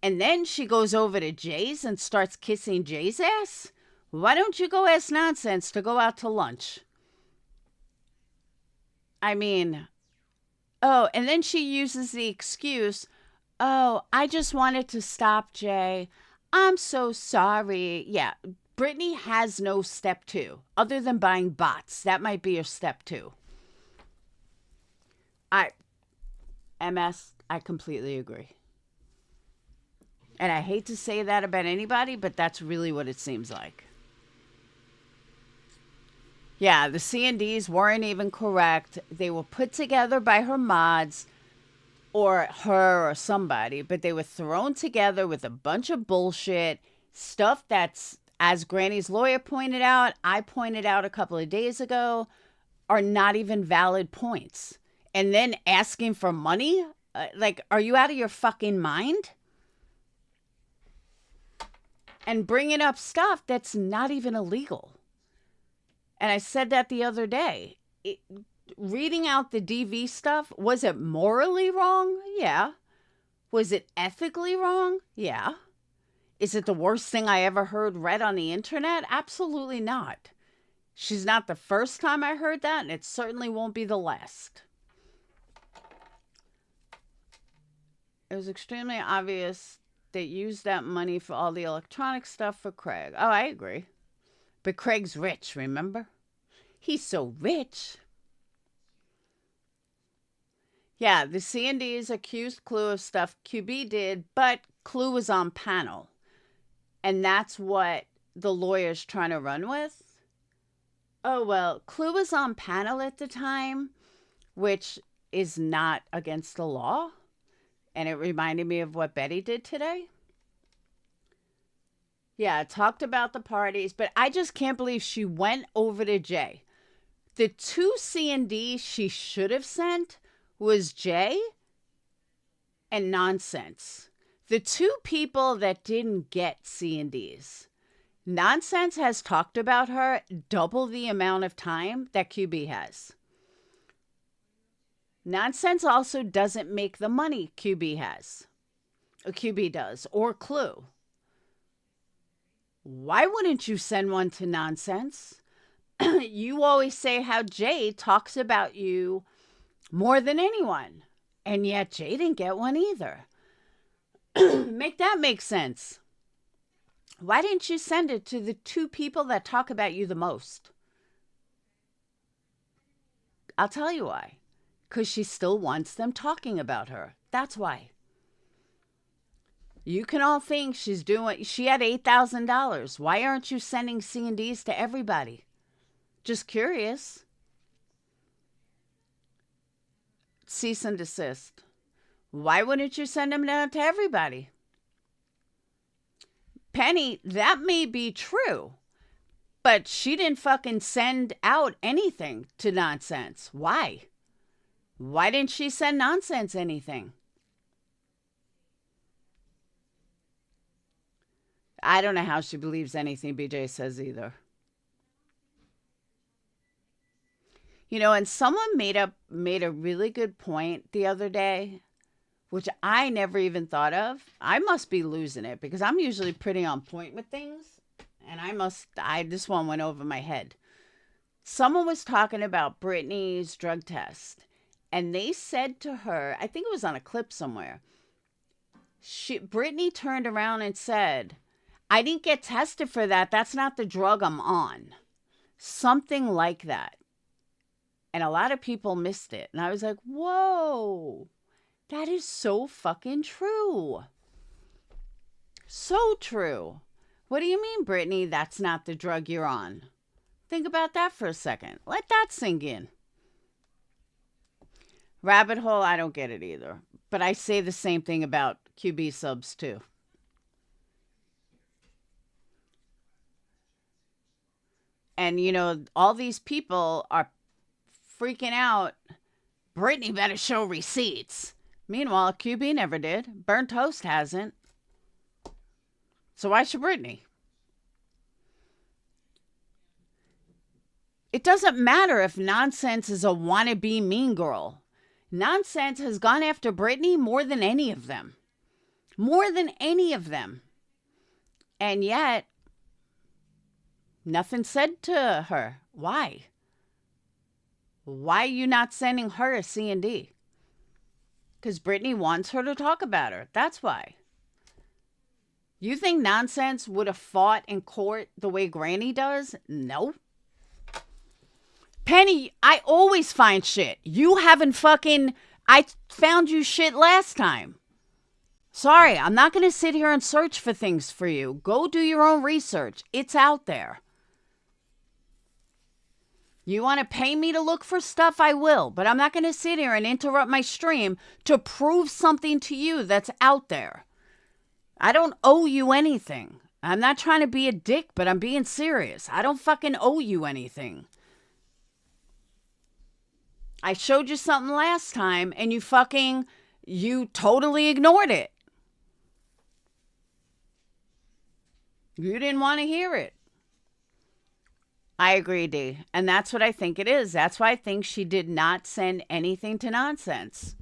And then she goes over to Jay's and starts kissing Jay's ass? Why don't you go ask Nonsense to go out to lunch? I mean, oh, and then she uses the excuse, oh, I just wanted to stop Jay. I'm so sorry. Yeah, Brittany has no step 2, other than buying bots. That might be her step 2. I completely agree. And I hate to say that about anybody, but that's really what it seems like. Yeah, the C&Ds weren't even correct. They were put together by her mods or her or somebody, but they were thrown together with a bunch of bullshit, stuff that's, as Granny's lawyer pointed out, I pointed out a couple of days ago, are not even valid points. And then asking for money? Like, are you out of your fucking mind? And bringing up stuff that's not even illegal. And I said that the other day. Reading out the DV stuff, was it morally wrong? Yeah. Was it ethically wrong? Yeah. Is it the worst thing I ever heard read on the internet? Absolutely not. She's not the first time I heard that, and it certainly won't be the last. It was extremely obvious they used that money for all the electronic stuff for Craig. Oh, I agree. But Craig's rich, remember? He's so rich. Yeah, the C&Ds accused Clue of stuff QB did, but Clue was on panel. And that's what the lawyer's trying to run with. Oh, well, Clue was on panel at the time, which is not against the law. And it reminded me of what Betty did today. Yeah, talked about the parties, but I just can't believe she went over to Jay. The 2 C&Ds she should have sent was Jay and Nonsense. The 2 people that didn't get C&Ds. Nonsense has talked about her double the amount of time that QB has. Nonsense also doesn't make the money QB has. A QB does, or Clue. Why wouldn't you send one to Nonsense? You always say how Jay talks about you more than anyone, and yet Jay didn't get one either. Make that make sense. Why didn't you send it to the two people that talk about you the most? I'll tell you why. Because she still wants them talking about her. That's why. You can all think she had $8,000. Why aren't you sending C&Ds to everybody? Just curious. Cease and desist. Why wouldn't you send them down to everybody? Penny, that may be true, but she didn't fucking send out anything to Nonsense. Why? Why didn't she send Nonsense anything? I don't know how she believes anything BJ says either. You know, and someone made a really good point the other day, which I never even thought of. I must be losing it because I'm usually pretty on point with things, and this one went over my head. Someone was talking about Brittany's drug test, and they said to her, I think it was on a clip somewhere, Brittany turned around and said, I didn't get tested for that. That's not the drug I'm on. Something like that. And a lot of people missed it. And I was like, whoa, that is so fucking true. So true. What do you mean, Brittany, that's not the drug you're on? Think about that for a second. Let that sink in. Rabbit hole, I don't get it either. But I say the same thing about QB subs too. And, you know, all these people are freaking out. Brittany better show receipts. Meanwhile, QB never did. Burnt Toast hasn't. So why should Brittany? It doesn't matter if Nonsense is a wannabe mean girl. Nonsense has gone after Brittany more than any of them. More than any of them. And yet, nothing said to her. Why? Why are you not sending her a C&D? Because Brittany wants her to talk about her. That's why. You think Nonsense would have fought in court the way Granny does? No. Penny, I always find shit. You haven't fucking... I found you shit last time. Sorry, I'm not going to sit here and search for things for you. Go do your own research. It's out there. You want to pay me to look for stuff? I will. But I'm not going to sit here and interrupt my stream to prove something to you that's out there. I don't owe you anything. I'm not trying to be a dick, but I'm being serious. I don't fucking owe you anything. I showed you something last time and you totally ignored it. You didn't want to hear it. I agree, D. And that's what I think it is. That's why I think she did not send anything to Nonsense.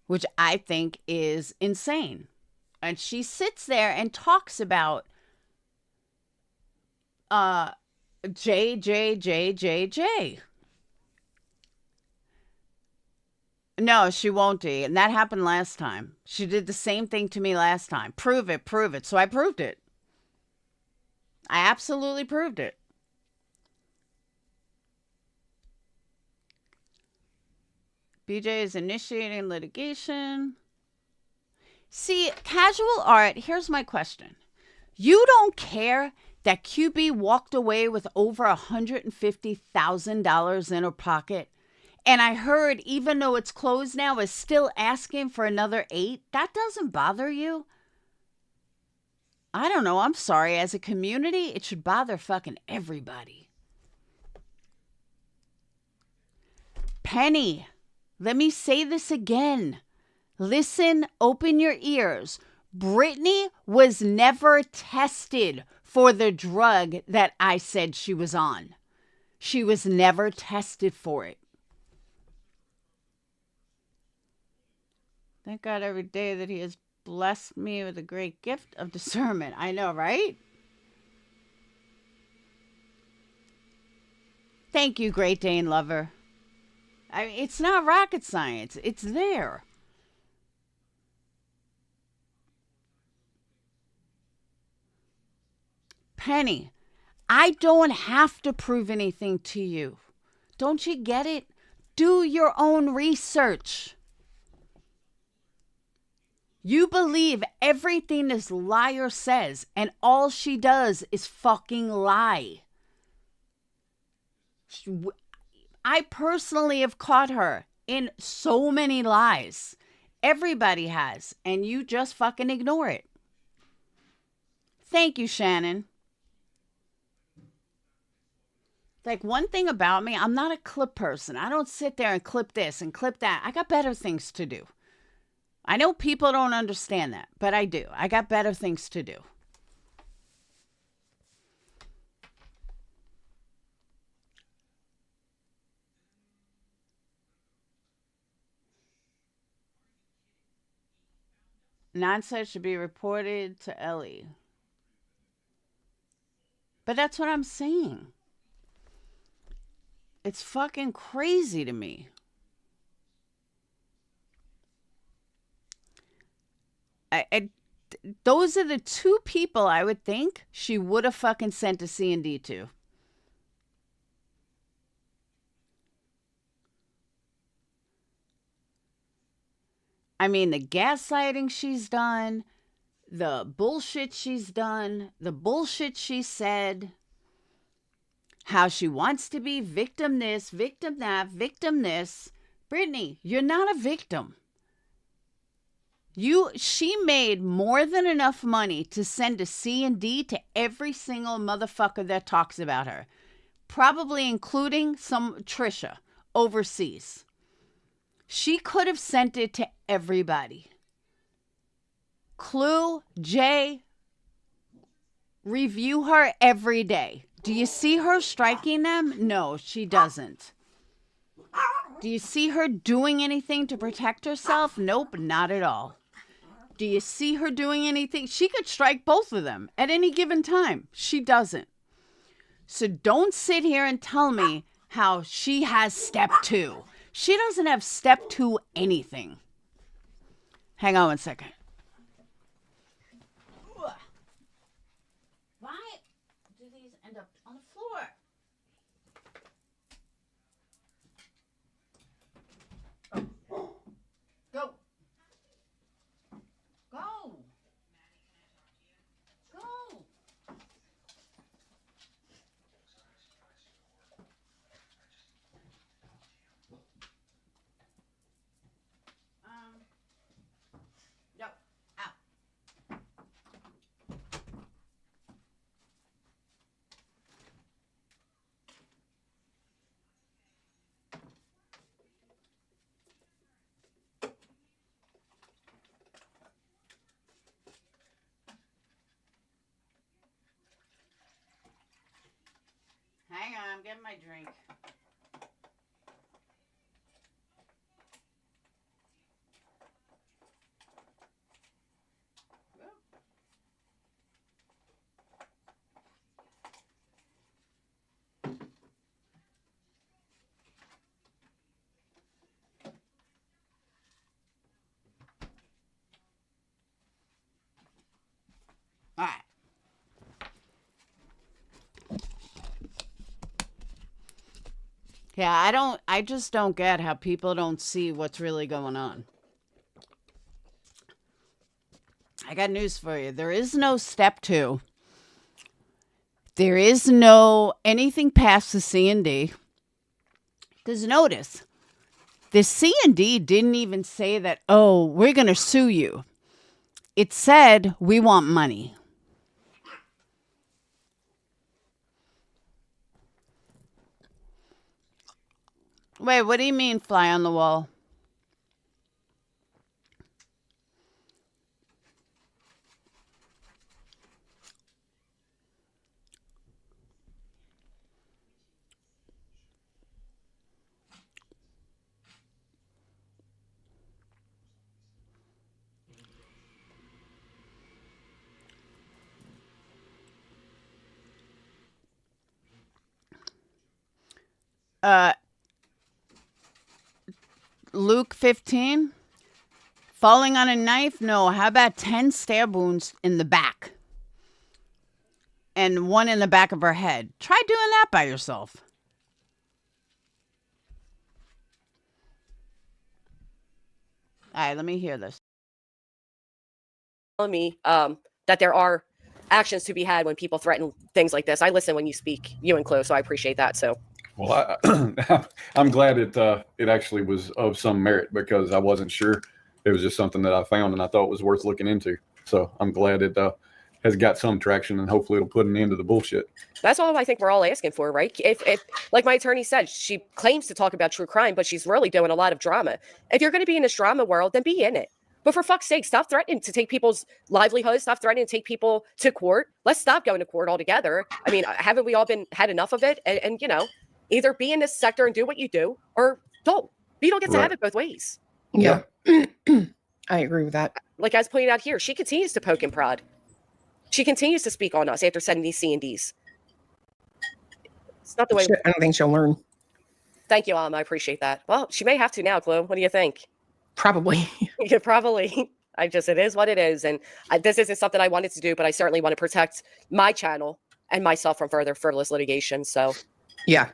Which I think is insane. And she sits there and talks about J. No, she won't, D. And that happened last time. She did the same thing to me last time. Prove it. So I proved it. I absolutely proved it. BJ is initiating litigation. See, Casual Art, here's my question. You don't care that QB walked away with over $150,000 in her pocket? And I heard, even though it's closed now, is still asking for another $8? That doesn't bother you? I don't know. I'm sorry. As a community, it should bother fucking everybody. Penny, let me say this again. Listen, open your ears. Brittany was never tested for the drug that I said she was on. She was never tested for it. Thank God every day that He has blessed me with a great gift of discernment. I know, right? Thank you, Great Dane Lover. I mean, it's not rocket science. It's there. Penny, I don't have to prove anything to you. Don't you get it? Do your own research. You believe everything this liar says, and all she does is fucking lie. I personally have caught her in so many lies. Everybody has, and you just fucking ignore it. Thank you, Shannon. Like, one thing about me, I'm not a clip person. I don't sit there and clip this and clip that. I got better things to do. I know people don't understand that, but I do. I got better things to do. Nonsense should be reported to Ellie. But that's what I'm saying. It's fucking crazy to me. Those are the two people I would think she would have fucking sent to C&D to. I mean, the gaslighting she's done, the bullshit she's done, the bullshit she said, how she wants to be victim this, victim that, victim this. Brittany, you're not a victim. She made more than enough money to send a C&D to every single motherfucker that talks about her. Probably including some Trisha overseas. She could have sent it to everybody. Clue, Jay, review her every day. Do you see her striking them? No, she doesn't. Do you see her doing anything to protect herself? Nope, not at all. Do you see her doing anything? She could strike both of them at any given time. She doesn't. So don't sit here and tell me how she has step 2. She doesn't have step 2 anything. Hang on one second. Why do these end up on the floor? Go. Go. Go. No. Out. Hang on, I'm getting my drink. All right. Yeah, I just don't get how people don't see what's really going on. I got news for you. There is no step 2. There is no anything past the C&D. Because notice, the C&D didn't even say that, oh, we're going to sue you. It said, we want money. Wait, what do you mean fly on the wall? Luke 15. Falling on a knife? No. How about 10 stab wounds in the back? And one in the back of her head. Try doing that by yourself. All right, let me hear this. Telling me that there are actions to be had when people threaten things like this. I listen when you speak, you and Chloe, so I appreciate that. So, well, I'm glad it actually was of some merit, because I wasn't sure. It was just something that I found and I thought was worth looking into. So I'm glad it has got some traction, and hopefully it'll put an end to the bullshit. that's all I think we're all asking for, right? If like my attorney said, she claims to talk about true crime, but she's really doing a lot of drama. If you're going to be in this drama world, then be in it. But for fuck's sake, stop threatening to take people's livelihoods. Stop threatening to take people to court. Let's stop going to court altogether. I mean, haven't we all had enough of it? And you know, either be in this sector and do what you do, or don't. But you don't get to have it both ways. Yeah. I agree with that. Like as pointed out here, she continues to poke and prod. She continues to speak on us after sending these C&Ds. It's not the way. I don't think she'll learn. Thank you, Alma. I appreciate that. Well, she may have to now, Chloe. What do you think? Probably. Yeah, probably. It is what it is. And this isn't something I wanted to do, but I certainly want to protect my channel and myself from further frivolous litigation. So yeah,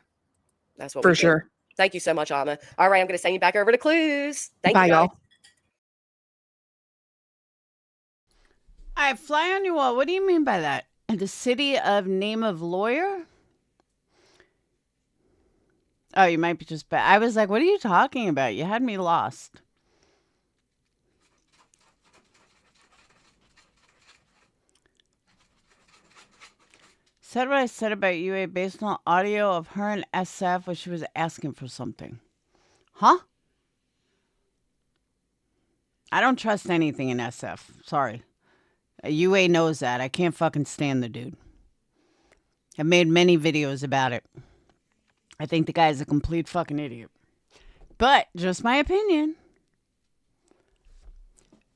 that's what for we do. sure. Thank you so much, Alma. All right, I'm going to send you back over to Clues. Thank Bye, you, guys. y'all. All right, fly on your wall. What do you mean by that? The city of name of lawyer? Oh, you might be just bad. I was like, what are you talking about? You had me lost. Said what I said about UA based on audio of her and SF where she was asking for something. Huh? I don't trust anything in SF. Sorry. UA knows that. I can't fucking stand the dude. I've made many videos about it. I think the guy's a complete fucking idiot. But, just my opinion.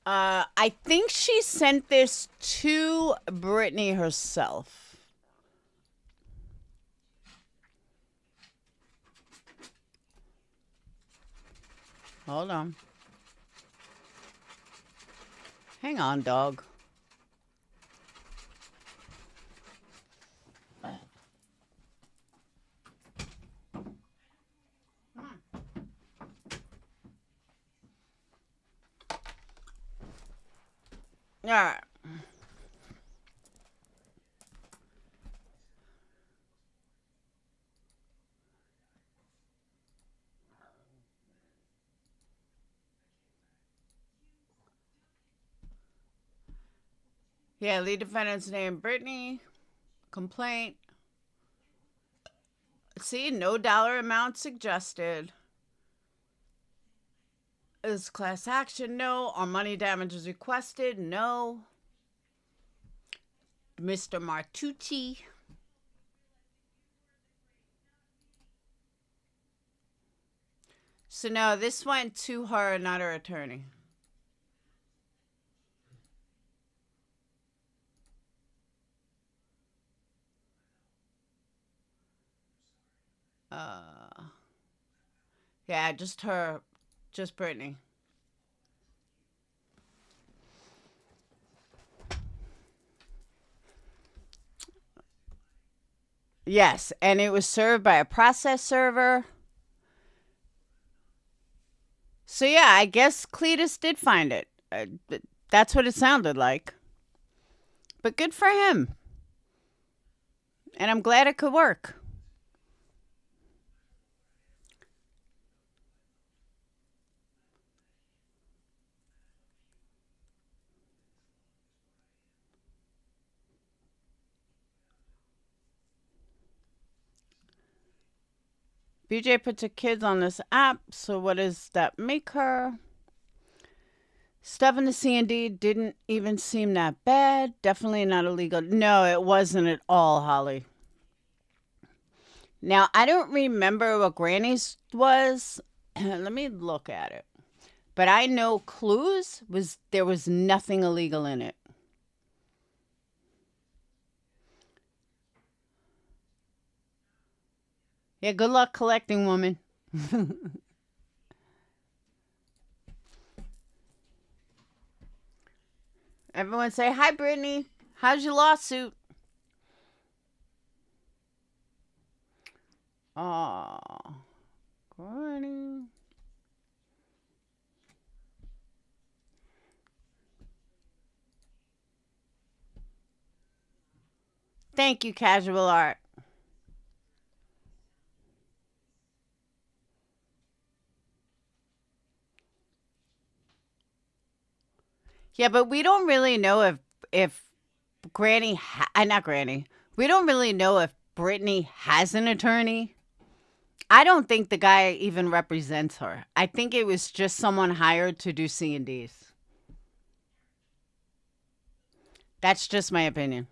I think she sent this to Brittany herself. Hold on. Hang on, dog. All right. Yeah, lead defendant's name, Brittany. Complaint. See, no dollar amount suggested. Is class action? No. Are money damages requested? No. Mr. Martucci. So no, this went to her, not her attorney. Yeah, just her, just Brittany. Yes, and it was served by a process server. So yeah, I guess Cletus did find it. That's what it sounded like. But good for him. And I'm glad it could work. BJ puts her kids on this app, so what does that make her? Stuff in the C&D didn't even seem that bad. Definitely not illegal. No, it wasn't at all, Holly. Now, I don't remember what Granny's was. Let me look at it. But I know Clues there was nothing illegal in it. Yeah, good luck collecting, woman. Everyone say, hi, Brittany. How's your lawsuit? Oh, Granny. Thank you, Casual Art. Yeah, but we don't really know if Granny, not Granny. We don't really know if Brittany has an attorney. I don't think the guy even represents her. I think it was just someone hired to do C&Ds. That's just my opinion.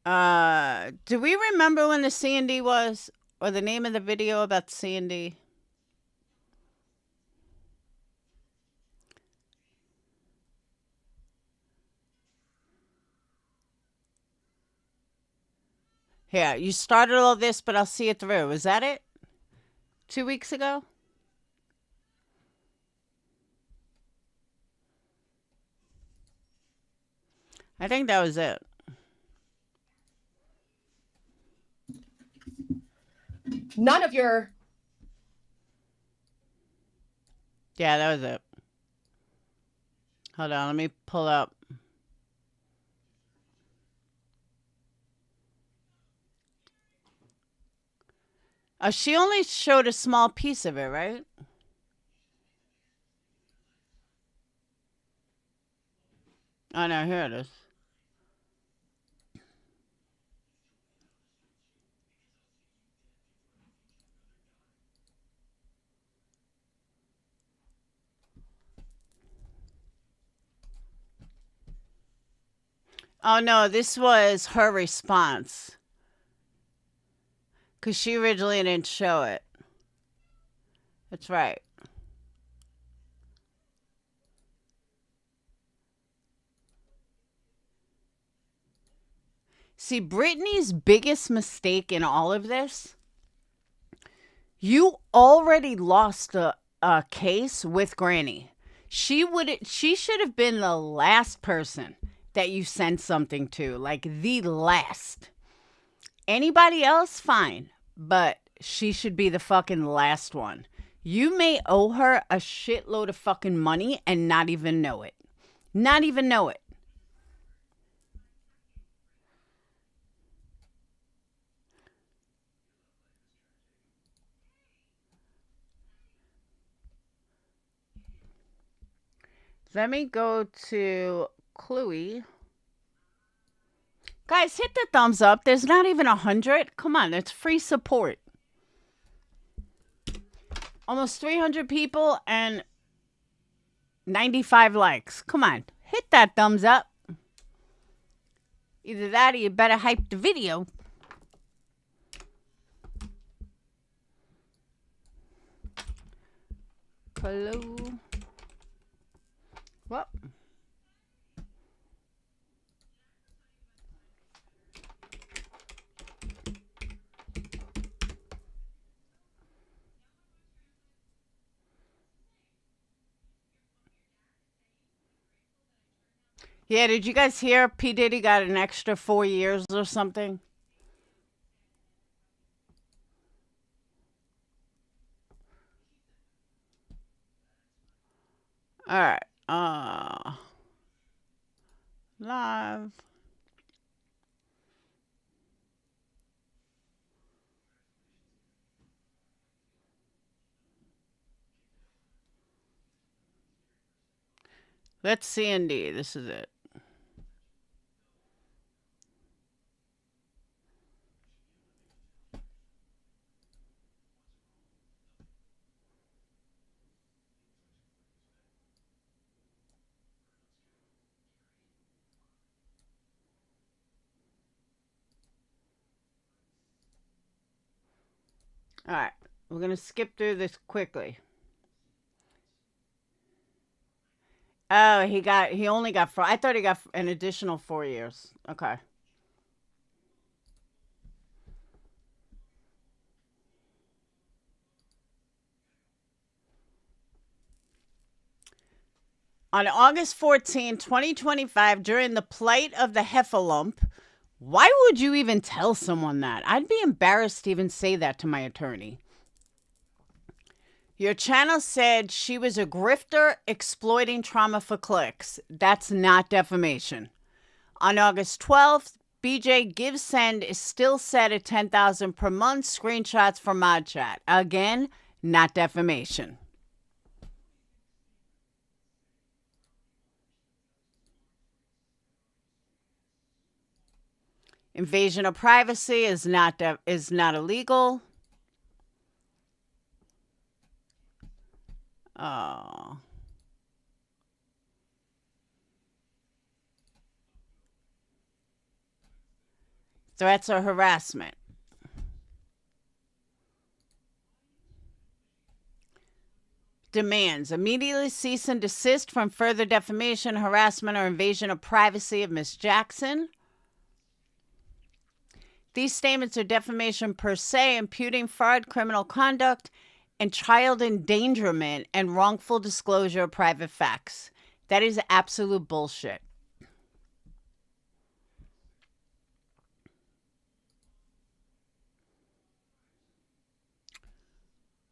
Do we remember when the C&D was, or the name of the video about C&D? Here, you started all this, but I'll see it through. Was that it? 2 weeks ago? I think that was it. None of your. Yeah, that was it. Hold on, let me pull up. She only showed a small piece of it, right? Oh, no, here it is. Oh, no, this was her response. Because she originally didn't show it. That's right. See, Brittany's biggest mistake in all of this, you already lost a case with Granny. She should have been the last person that you sent something to, like the last. Anybody else, fine, but she should be the fucking last one. You may owe her a shitload of fucking money and not even know it. Not even know it. Let me go to Cluey. Guys, hit the thumbs up. There's not even 100. Come on, it's free support. Almost 300 people and 95 likes. Come on, hit that thumbs up. Either that or you better hype the video. Hello. What? Yeah, did you guys hear P. Diddy got an extra 4 years or something? All right. Live. Let's C&D. This is it. All right. We're going to skip through this quickly. Oh, he only got 4. I thought he got an additional 4 years. Okay. On August 14, 2025, during the plight of the Heffalump, why would you even tell someone that? I'd be embarrassed to even say that to my attorney. Your channel said she was a grifter exploiting trauma for clicks. That's not defamation. On August 12th, BJ Give Send is still set at $10,000 per month. Screenshots from Mod Chat. Again, not defamation. Invasion of privacy is not illegal. Oh. Threats or harassment. Demands immediately cease and desist from further defamation, harassment, or invasion of privacy of Ms. Jackson. These statements are defamation per se, imputing fraud, criminal conduct, and child endangerment and wrongful disclosure of private facts. That is absolute bullshit.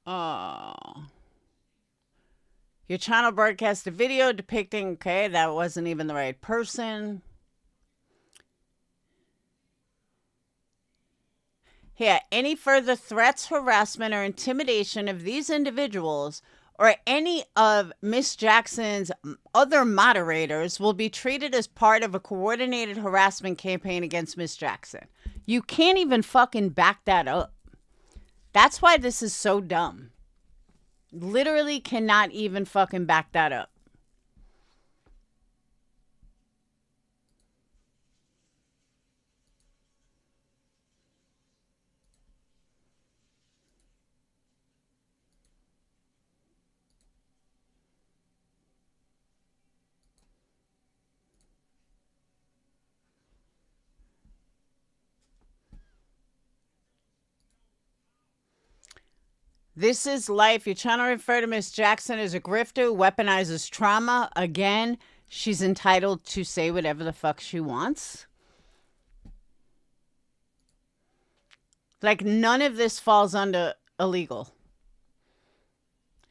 Oh. Your channel broadcast a video depicting, okay, that wasn't even the right person. Here, any further threats, harassment, or intimidation of these individuals or any of Miss Jackson's other moderators will be treated as part of a coordinated harassment campaign against Miss Jackson. You can't even fucking back that up. That's why this is so dumb. Literally cannot even fucking back that up. This is life. Your channel referred to Miss Jackson as a grifter who weaponizes trauma. Again, she's entitled to say whatever the fuck she wants. Like, none of this falls under illegal.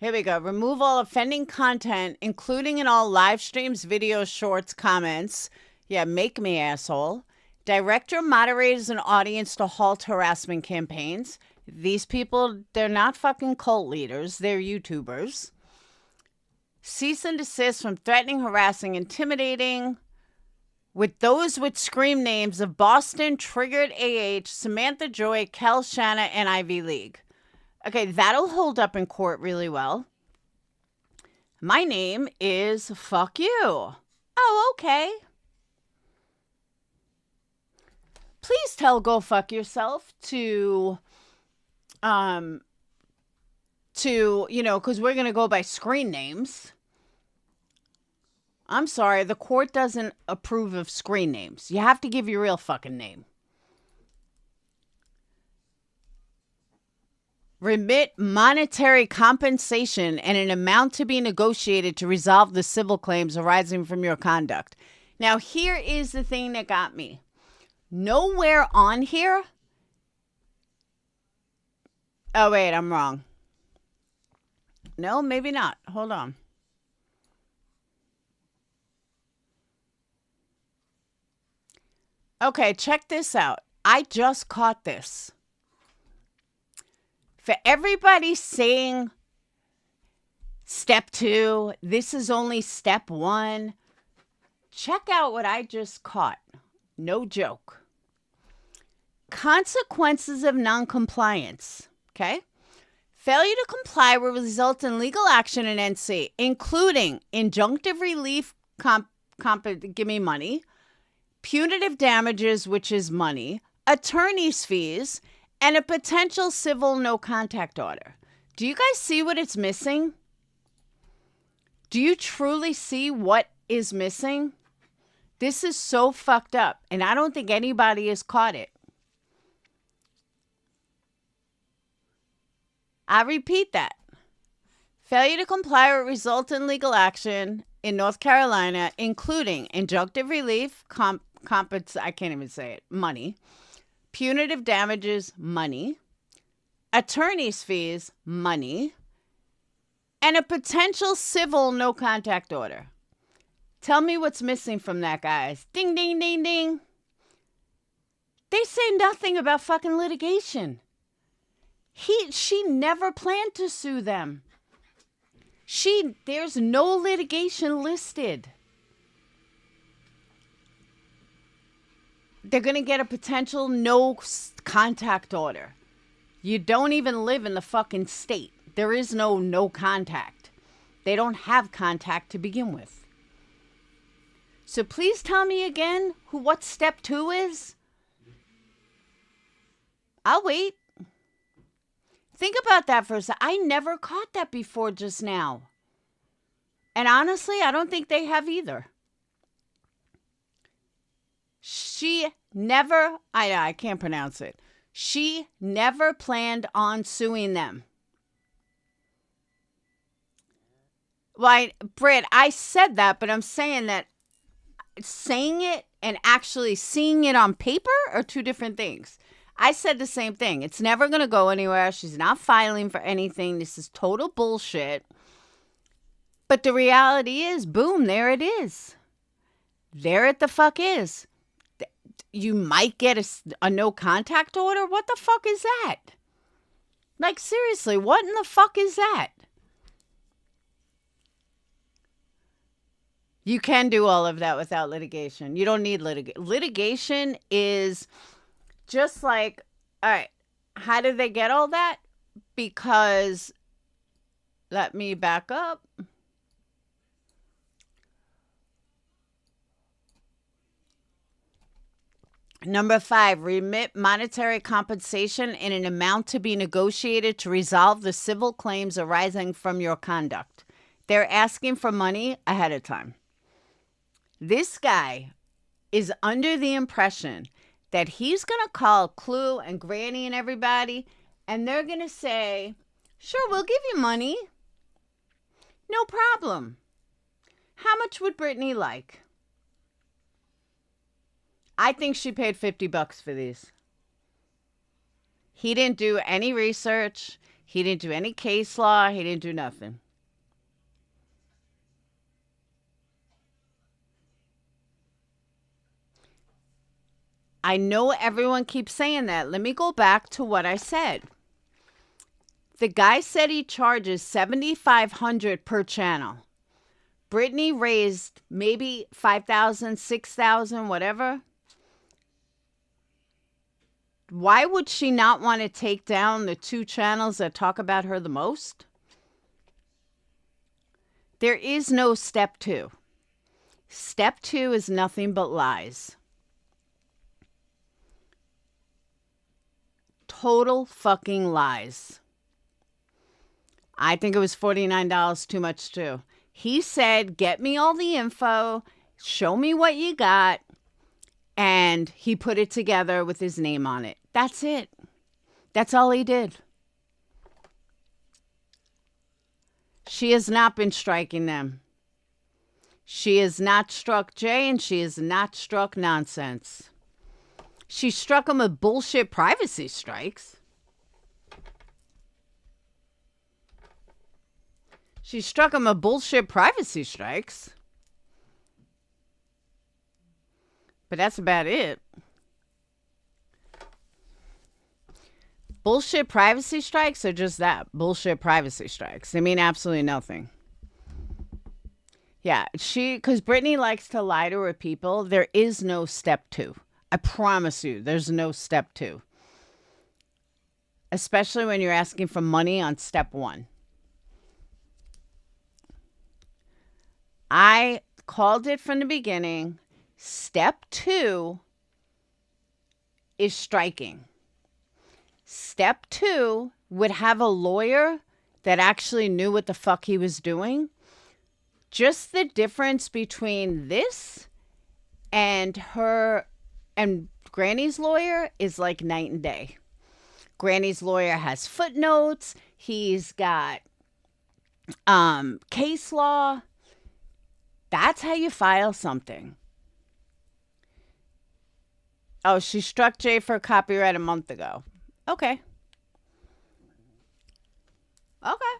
Here we go. Remove all offending content, including in all live streams, videos, shorts, comments. Yeah, make me, asshole. Direct your moderators and audience to halt harassment campaigns. These people, they're not fucking cult leaders. They're YouTubers. Cease and desist from threatening, harassing, intimidating with those with scream names of Boston, Triggered AH, Samantha Joy, Kel Shanna, and Ivy League. Okay, that'll hold up in court really well. My name is Fuck You. Oh, okay. Please tell Go Fuck Yourself to you know, because we're going to go by screen names. I'm sorry, the court doesn't approve of screen names. You have to give your real fucking name. Remit monetary compensation and an amount to be negotiated to resolve the civil claims arising from your conduct. Now, here is the thing that got me. Nowhere on here. Oh, wait, I'm wrong. No, maybe not. Hold on. Okay, check this out. I just caught this. For everybody saying step 2, this is only step 1. Check out what I just caught. No joke. Consequences of noncompliance. Okay? Failure to comply will result in legal action in NC, including injunctive relief, give me money, punitive damages, which is money, attorney's fees, and a potential civil no contact order. Do you guys see what it's missing? Do you truly see what is missing? This is so fucked up, and I don't think anybody has caught it. I repeat that. Failure to comply will result in legal action in North Carolina, including injunctive relief, I can't even say it, money, punitive damages, money, attorney's fees, money, and a potential civil no contact order. Tell me what's missing from that, guys. Ding, ding, ding, ding. They say nothing about fucking litigation. She never planned to sue them. There's no litigation listed. They're going to get a potential no contact order. You don't even live in the fucking state. There is no contact. They don't have contact to begin with. So please tell me again what step 2 is. I'll wait. Think about that for a second. I never caught that before just now. And honestly, I don't think they have either. She never, I can't pronounce it. She never planned on suing them. Well, Britt, I said that, but I'm saying that saying it and actually seeing it on paper are two different things. I said the same thing. It's never going to go anywhere. She's not filing for anything. This is total bullshit. But the reality is, boom, there it is. There it the fuck is. You might get a no contact order. What the fuck is that? Like, seriously, what in the fuck is that? You can do all of that without litigation. You don't need litigation. Litigation is just like, all right, how did they get all that? Because, let me back up. Number 5, remit monetary compensation in an amount to be negotiated to resolve the civil claims arising from your conduct. They're asking for money ahead of time. This guy is under the impression that he's going to call Clue and Granny and everybody, and they're going to say, sure, we'll give you money. No problem. How much would Brittany like? I think she paid $50 for these. He didn't do any research. He didn't do any case law. He didn't do nothing. I know everyone keeps saying that. Let me go back to what I said. The guy said he charges $7,500 per channel. Brittany raised maybe $5,000, $6,000, whatever. Why would she not want to take down the 2 channels that talk about her the most? There is no step 2. Step 2 is nothing but lies. Total fucking lies. I think it was $49 too much too. He said, get me all the info, show me what you got, and he put it together with his name on it. That's it. That's all he did. She has not been striking them. She has not struck Jay, and she has not struck nonsense. She struck him with bullshit privacy strikes. She struck him with bullshit privacy strikes. But that's about it. Bullshit privacy strikes are just that. Bullshit privacy strikes. They mean absolutely nothing. Yeah, because Brittany likes to lie to her people. There is no step 2. I promise you, there's no step 2. Especially when you're asking for money on step 1. I called it from the beginning. Step 2 is striking. Step 2 would have a lawyer that actually knew what the fuck he was doing Just the difference between this and her and Granny's lawyer is like night and day. Granny's lawyer has footnotes. He's got case law. That's how you file something. Oh, she struck Jay for copyright a month ago. Okay. Okay.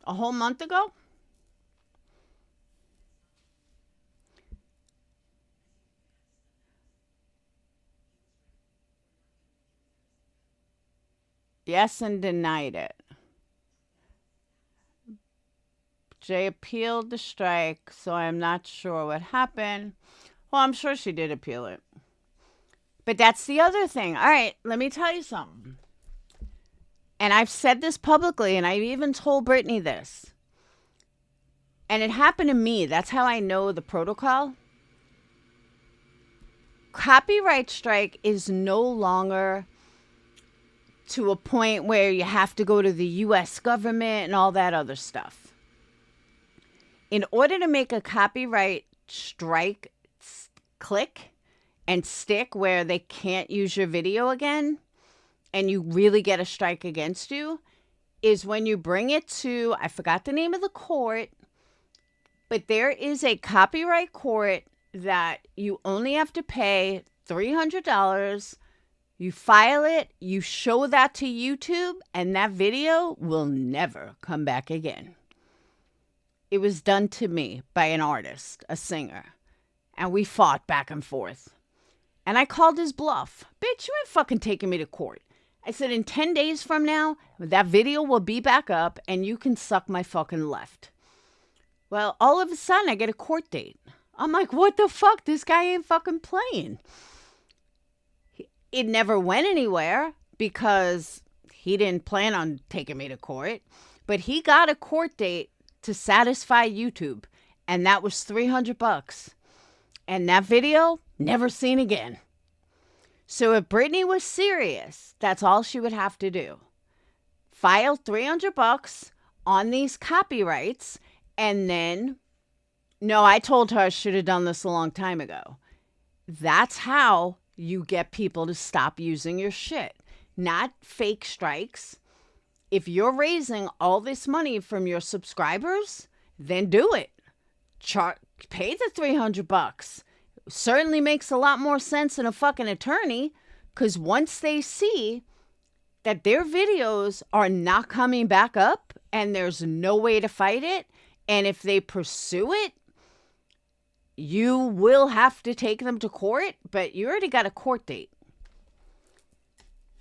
A whole month ago? Yes, and denied it. Jay appealed the strike, so I'm not sure what happened. Well, I'm sure she did appeal it. But that's the other thing. All right, let me tell you something. And I've said this publicly, and I've even told Brittany this. And it happened to me. That's how I know the protocol. Copyright strike is no longer to a point where you have to go to the U.S. government and all that other stuff. In order to make a copyright strike click and stick where they can't use your video again, and you really get a strike against you, is when you bring it to, I forgot the name of the court, but there is a copyright court that you only have to pay $300. You file it, you show that to YouTube, and that video will never come back again. It was done to me by an artist, a singer, and we fought back and forth. And I called his bluff. Bitch, you ain't fucking taking me to court. I said, in 10 days from now, that video will be back up and you can suck my fucking left. Well, all of a sudden, I get a court date. I'm like, what the fuck? This guy ain't fucking playing. It never went anywhere because he didn't plan on taking me to court. But he got a court date to satisfy YouTube. And that was $300. And that video, never seen again. So if Brittany was serious, that's all she would have to do. File $300 on these copyrights, and then, no, I told her I should have done this a long time ago. That's how you get people to stop using your shit. Not fake strikes. If you're raising all this money from your subscribers, then do it. Pay the $300. Certainly makes a lot more sense than a fucking attorney, because once they see that their videos are not coming back up and there's no way to fight it, and if they pursue it, you will have to take them to court, but you already got a court date.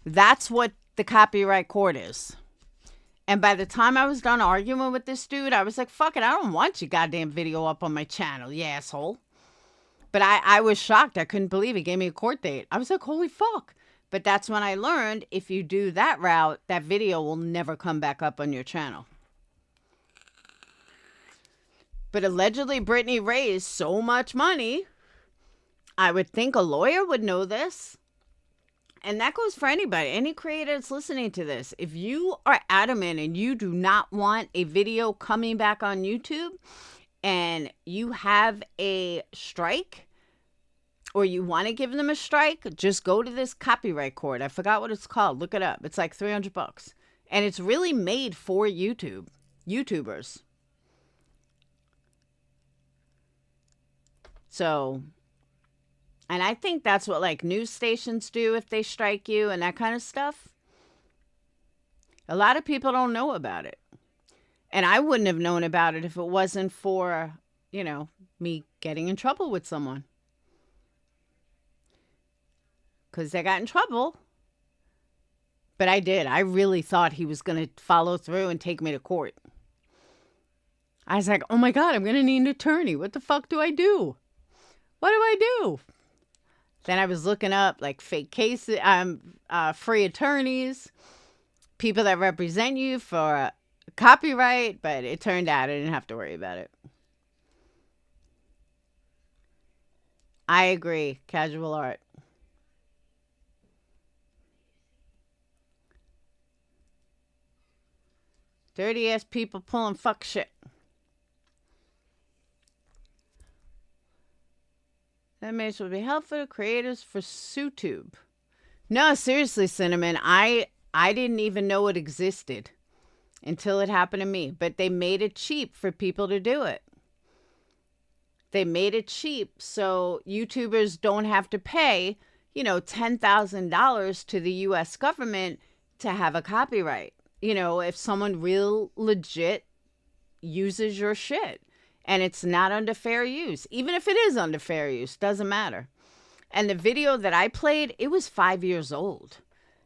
That's what the copyright court is. And by the time I was done arguing with this dude, I was like, fuck it, I don't want your goddamn video up on my channel, you asshole. But I was shocked. I couldn't believe he gave me a court date. I was like, holy fuck. But that's when I learned if you do that route, that video will never come back up on your channel. But allegedly, Brittany raised so much money. I would think a lawyer would know this. And that goes for anybody, any creator that's listening to this. If you are adamant and you do not want a video coming back on YouTube and you have a strike or you want to give them a strike, just go to this copyright court. I forgot what it's called. Look it up. It's like $300. And it's really made for YouTubers. So, and I think that's what like news stations do if they strike you and that kind of stuff. A lot of people don't know about it. And I wouldn't have known about it if it wasn't for, you know, me getting in trouble with someone. Because I got in trouble. But I did. I really thought he was going to follow through and take me to court. I was like, oh my God, I'm going to need an attorney. What the fuck do I do? What do I do? Then I was looking up like fake cases, free attorneys, people that represent you for copyright, but it turned out I didn't have to worry about it. I agree. Casual art. Dirty ass people pulling fuck shit. Animation will be helpful to creators for SuTube. No, seriously, Cinnamon. I didn't even know it existed until it happened to me. But they made it cheap for people to do it. They made it cheap so YouTubers don't have to pay, $10,000 to the U.S. government to have a copyright. If someone real legit uses your shit and it's not under fair use, even if it is under fair use, doesn't matter. And the video that I played, it was 5 years old.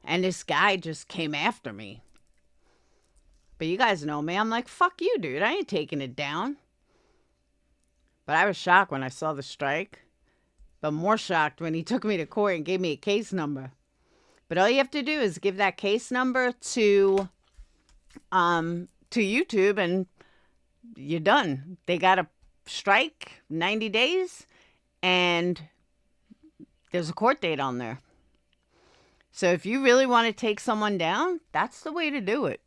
And this guy just came after me. But you guys know me. I'm like, fuck you, dude. I ain't taking it down. But I was shocked when I saw the strike. But more shocked when he took me to court and gave me a case number. But all you have to do is give that case number to YouTube and you're done. They got a strike, 90 days, and there's a court date on there. So if you really want to take someone down, that's the way to do it.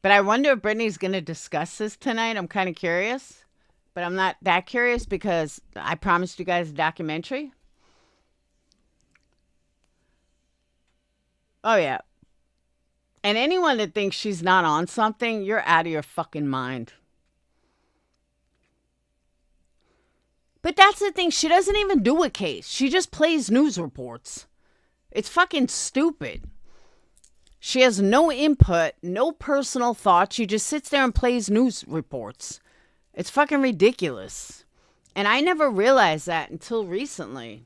But I wonder if Brittany's going to discuss this tonight. I'm kind of curious. But I'm not that curious because I promised you guys a documentary. Oh, yeah. And anyone that thinks she's not on something, you're out of your fucking mind. But that's the thing. She doesn't even do a case. She just plays news reports. It's fucking stupid. She has no input, no personal thoughts. She just sits there and plays news reports. It's fucking ridiculous. And I never realized that until recently.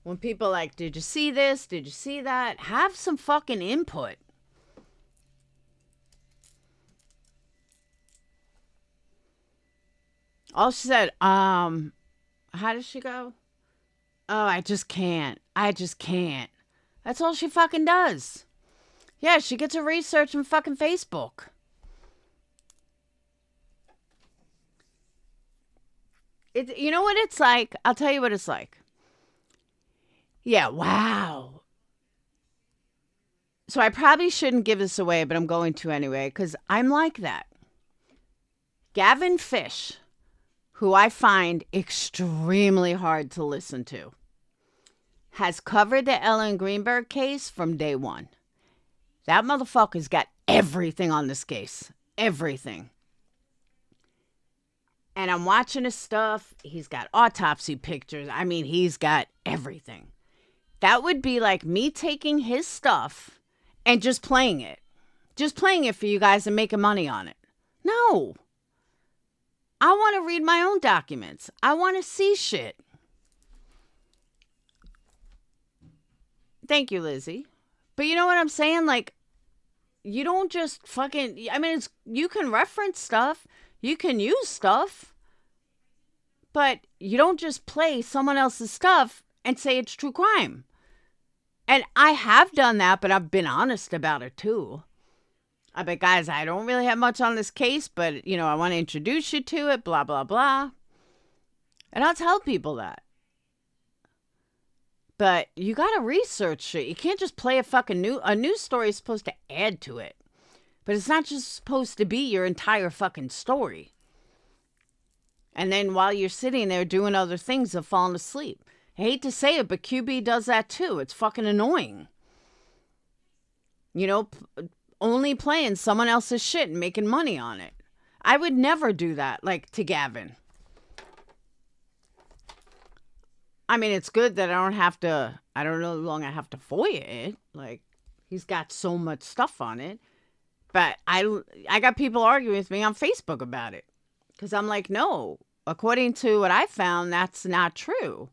When people like, did you see this? Did you see that? Have some fucking input. All she said, how does she go? Oh, I just can't. I just can't. That's all she fucking does. Yeah, she gets her research from fucking Facebook. You know what it's like? I'll tell you what it's like. Yeah, wow. So I probably shouldn't give this away, but I'm going to anyway, because I'm like that. Gavin Fish, who I find extremely hard to listen to, has covered the Ellen Greenberg case from day one. That motherfucker's got everything on this case. Everything. And I'm watching his stuff. He's got autopsy pictures. I mean, he's got everything. That would be like me taking his stuff and just playing it. Just playing it for you guys and making money on it. No. I want to read my own documents. I want to see shit. Thank you, Lizzie. But you know what I'm saying? Like, you don't just fucking... I mean, you can reference stuff. You can use stuff. But you don't just play someone else's stuff and say it's true crime. And I have done that, but I've been honest about it too. I bet, guys, I don't really have much on this case, but, I want to introduce you to it, blah, blah, blah. And I'll tell people that. But you got to research shit. You can't just play a news story is supposed to add to it. But it's not just supposed to be your entire fucking story. And then while you're sitting there doing other things of falling asleep. I hate to say it, but QB does that too. It's fucking annoying. Only playing someone else's shit and making money on it. I would never do that, like to Gavin. I mean, it's good that I don't know how long I have to FOIA it. Like, he's got so much stuff on it. But I got people arguing with me on Facebook about it. Because I'm like, no, according to what I found, that's not true.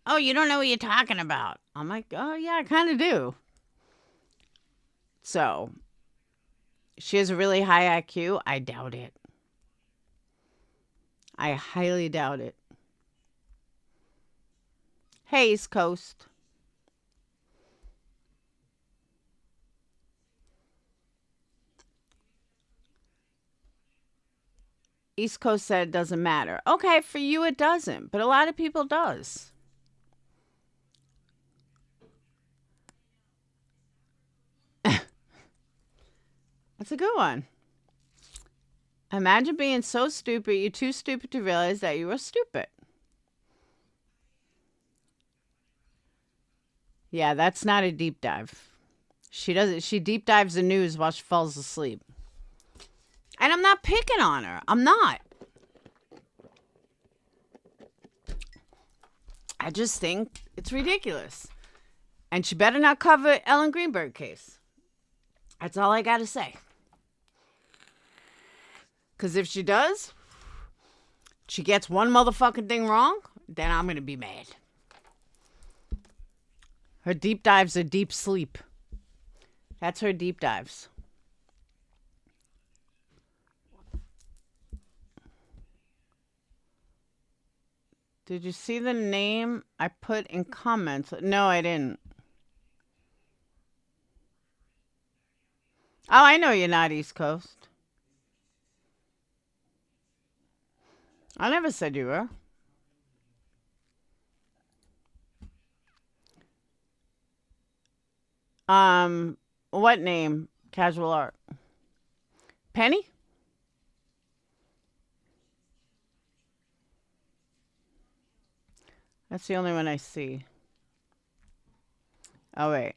Oh, you don't know what you're talking about. I'm like, oh, yeah, I kind of do. So, she has a really high IQ. I doubt it. I highly doubt it. Hey, East Coast. East Coast said it doesn't matter. Okay, for you it doesn't, but a lot of people does. That's a good one. Imagine being so stupid, you're too stupid to realize that you were stupid. Yeah, that's not a deep dive. She deep dives the news while she falls asleep. And I'm not picking on her. I'm not. I just think it's ridiculous. And she better not cover Ellen Greenberg case. That's all I got to say. Because if she does, she gets one motherfucking thing wrong, then I'm going to be mad. Her deep dives are deep sleep. That's her deep dives. Did you see the name I put in comments? No, I didn't. Oh, I know you're not East Coast. I never said you were. What name? Casual Art. Penny? That's the only one I see. Oh, wait.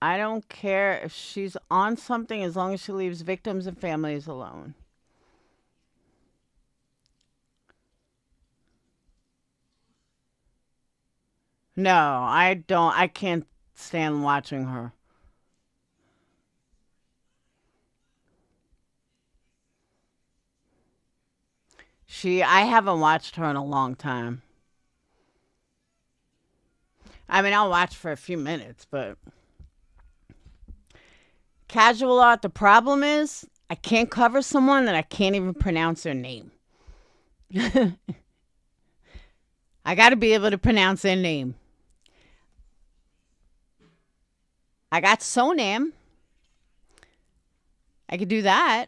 I don't care if she's on something as long as she leaves victims and families alone. No, I don't. I can't stand watching her. I haven't watched her in a long time. I mean, I'll watch for a few minutes, but Casual Art, the problem is I can't cover someone that I can't even pronounce their name. I got to be able to pronounce their name. I got Sonam. I could do that.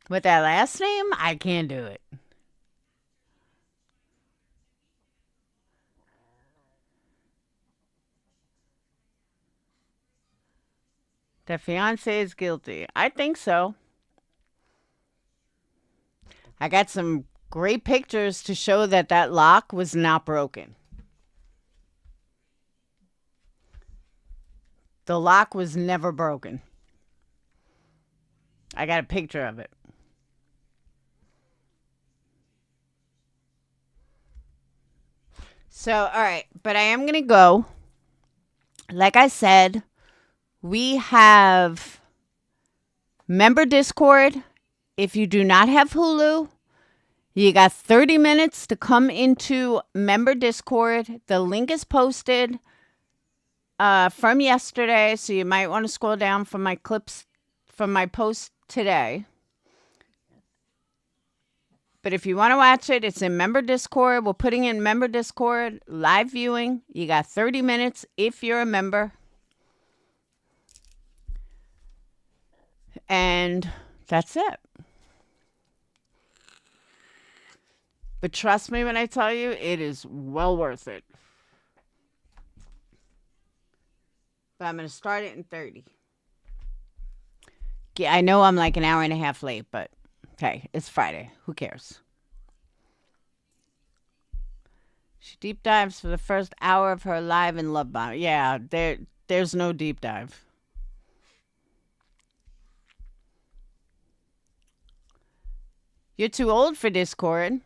With that last name, I can't do it. The fiance is guilty. I think so. I got some great pictures to show that that lock was not broken. The lock was never broken. I got a picture of it. So, all right. But I am going to go. Like I said, we have member Discord. If you do not have Hulu, you got 30 minutes to come into member Discord. The link is posted from yesterday, so you might want to scroll down from my clips from my post today. But if you want to watch it, it's in member Discord. We're putting in member Discord live viewing. You got 30 minutes if you're a member. And that's it. But trust me when I tell you, it is well worth it. But I'm going to start it in 30. Yeah, I know I'm like an hour and a half late, but hey, it's Friday. Who cares? She deep dives for the first hour of her live in Love Bomb. Yeah, there's no deep dive. You're too old for Discord.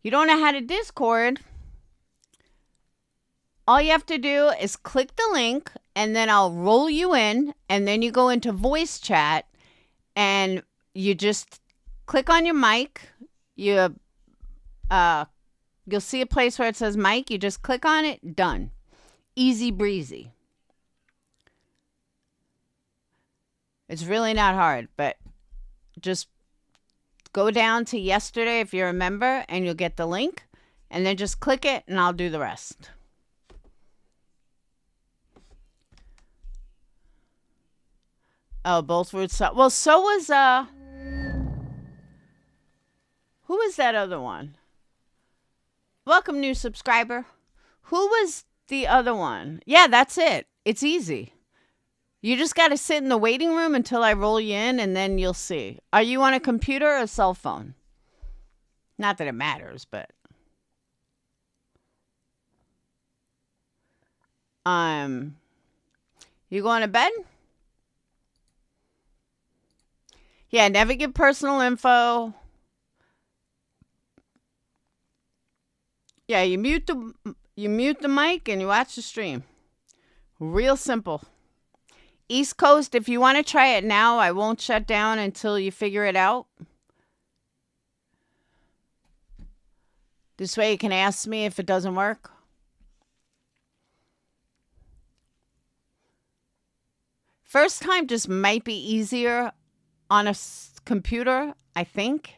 You don't know how to Discord. All you have to do is click the link, and then I'll roll you in, and then you go into voice chat, and you just click on your mic. You'll see a place where it says mic. You just click on it. Done. Easy breezy. It's really not hard, but just go down to yesterday if you're a member, and you'll get the link, and then just click it, and I'll do the rest. Oh, both were so. Well, so was who was that other one? Welcome, new subscriber. Who was the other one? Yeah, that's it. It's easy. You just got to sit in the waiting room until I roll you in, and then you'll see. Are you on a computer or a cell phone? Not that it matters, but. You going to bed? Yeah, never give personal info. Yeah, you mute the mic and you watch the stream. Real simple. East Coast, if you want to try it now, I won't shut down until you figure it out. This way you can ask me if it doesn't work. First time just might be easier on a computer, I think.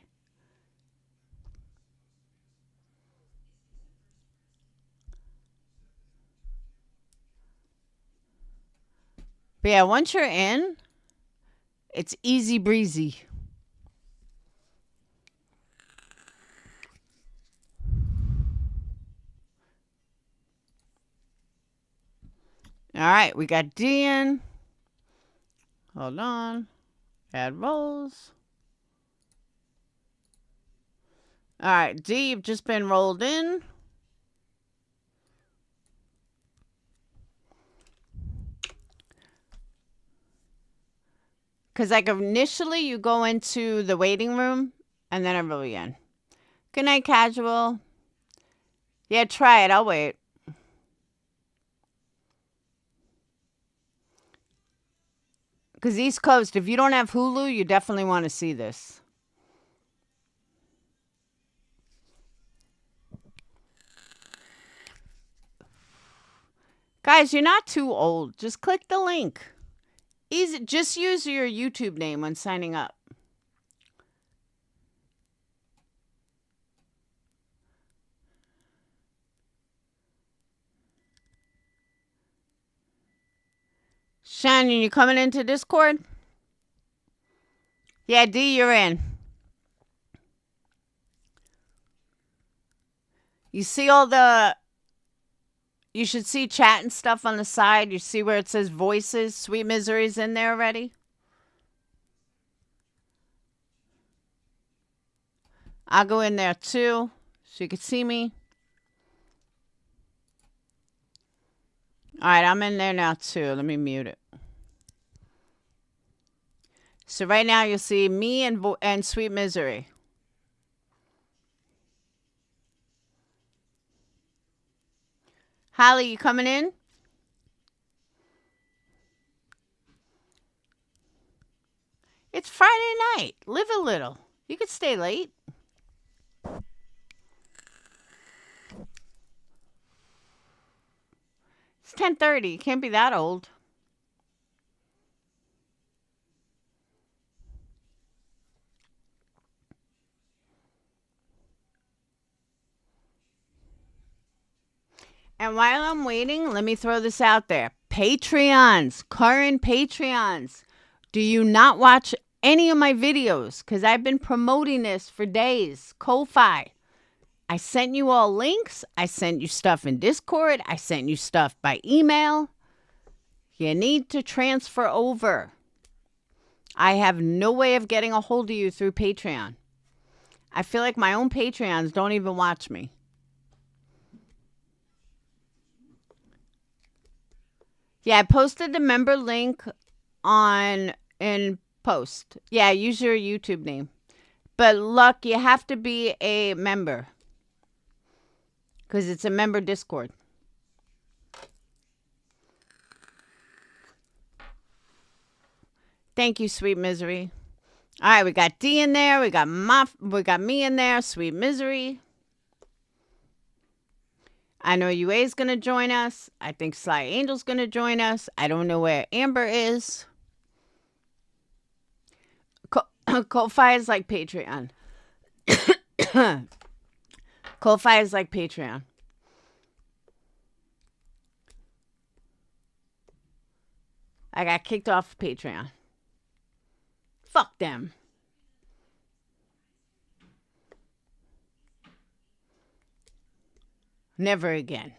But yeah, once you're in, it's easy breezy. All right, we got D in. Hold on. Add roles. All right, D, you've just been rolled in. Because like initially you go into the waiting room and then I roll you in. Good night, casual. Yeah, try it. I'll wait. Because East Coast, if you don't have Hulu, you definitely want to see this. Guys, you're not too old. Just click the link. Easy. Just use your YouTube name when signing up. Shannon, you coming into Discord? Yeah, D, you're in. You see all the... You should see chat and stuff on the side. You see where it says voices. Sweet Misery's in there already. I'll go in there too, so you can see me. All right, I'm in there now too. Let me mute it. So right now you'll see me and Sweet Misery. Holly, you coming in? It's Friday night. Live a little. You could stay late. It's 10:30. You can't be that old. And while I'm waiting, let me throw this out there. Patreons, current Patreons. Do you not watch any of my videos? Because I've been promoting this for days. Ko-Fi. I sent you all links. I sent you stuff in Discord. I sent you stuff by email. You need to transfer over. I have no way of getting a hold of you through Patreon. I feel like my own Patreons don't even watch me. Yeah, I posted the member link in post. Yeah, use your YouTube name. But Luck, you have to be a member. Because it's a member Discord. Thank you, Sweet Misery. All right, we got D in there. We got me in there. Sweet Misery. I know UA's going to join us. I think Sly Angel's going to join us. I don't know where Amber is. Ko-Fi is like Patreon. Ko-Fi is like Patreon. I got kicked off Patreon. Fuck them. Never again.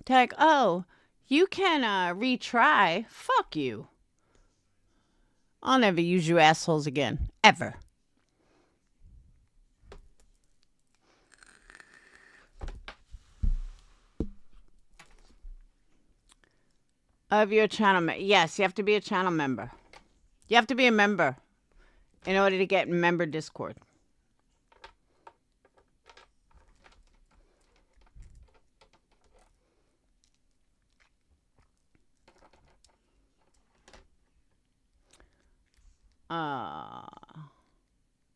They're like, oh, you can retry. Fuck you. I'll never use you assholes again. Ever. Of your channel. Yes, you have to be a channel member. You have to be a member in order to get member Discord.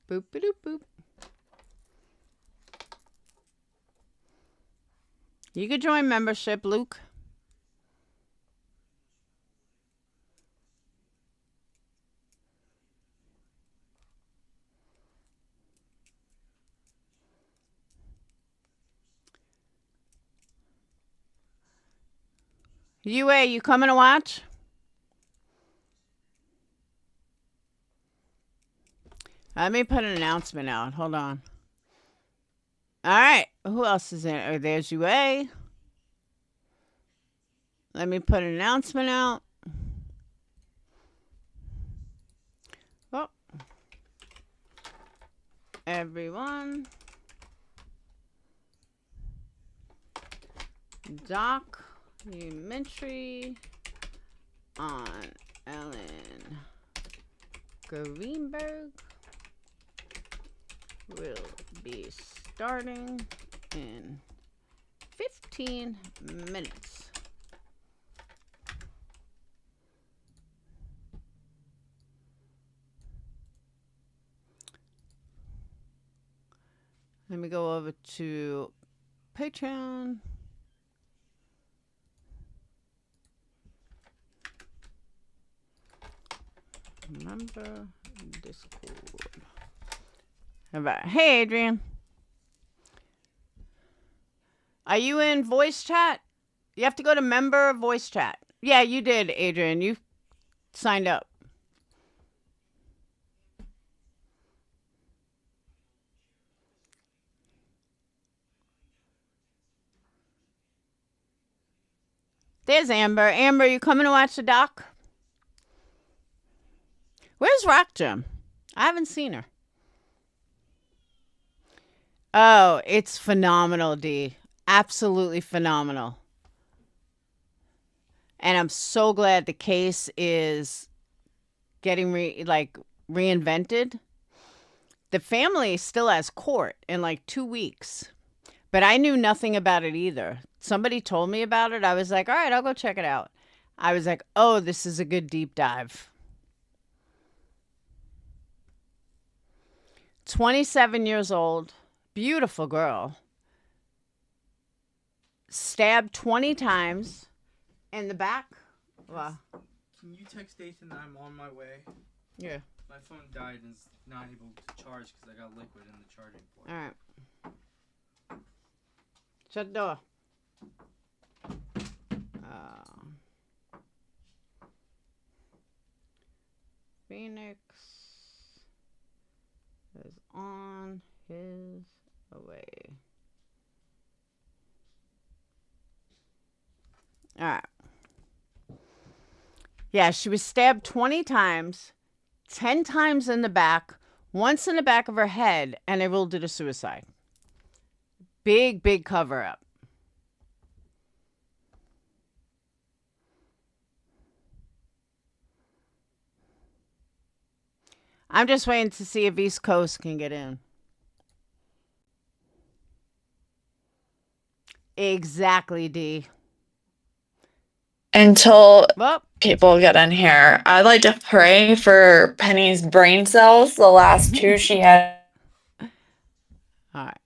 Boop doop boop. You could join membership, Luke. UA, you coming to watch? Let me put an announcement out. Hold on. All right. Who else is in? Oh, there's UA. Let me put an announcement out. Oh. Everyone. Documentary on Ellen Greenberg will be starting in 15 minutes. Let me go over to Patreon. Member Discord. How about, hey, Adrian. Are you in voice chat? You have to go to member voice chat. Yeah, you did, Adrian. You signed up. There's Amber. Amber, you coming to watch the doc? Where's Rock Jim? I haven't seen her. Oh, it's phenomenal, D. Absolutely phenomenal. And I'm so glad the case is getting reinvented. The family still has court in like 2 weeks. But I knew nothing about it either. Somebody told me about it. I was like, all right, I'll go check it out. I was like, oh, this is a good deep dive. 27 years old. Beautiful girl. Stabbed 20 times in the back. Wow. Can you text Dathan that I'm on my way? Yeah. My phone died and it's not able to charge because I got liquid in the charging port. All right. Shut the door. Phoenix is on his way. All right. Yeah, she was stabbed 20 times, 10 times in the back, once in the back of her head, and they ruled it a suicide. Big, big cover up. I'm just waiting to see if East Coast can get in. Exactly, D. Until Well, people get in here, I'd like to pray for Penny's brain cells. The last two she had. All right.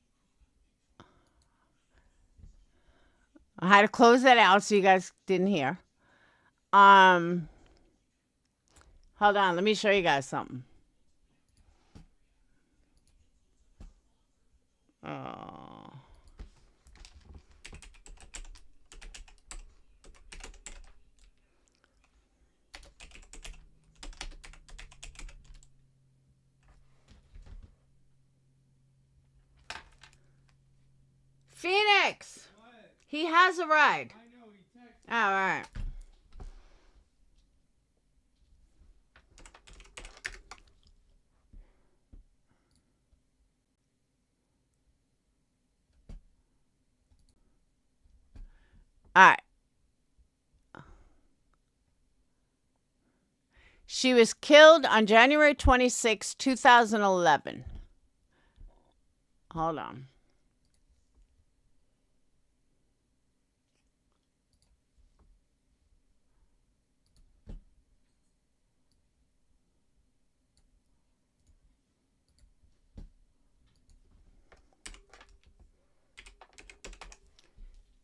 I had to close that out so you guys didn't hear. Hold on, let me show you guys something. Oh. Phoenix! What? He has a ride. I All right. All right. She was killed on January 26, 2011. Hold on.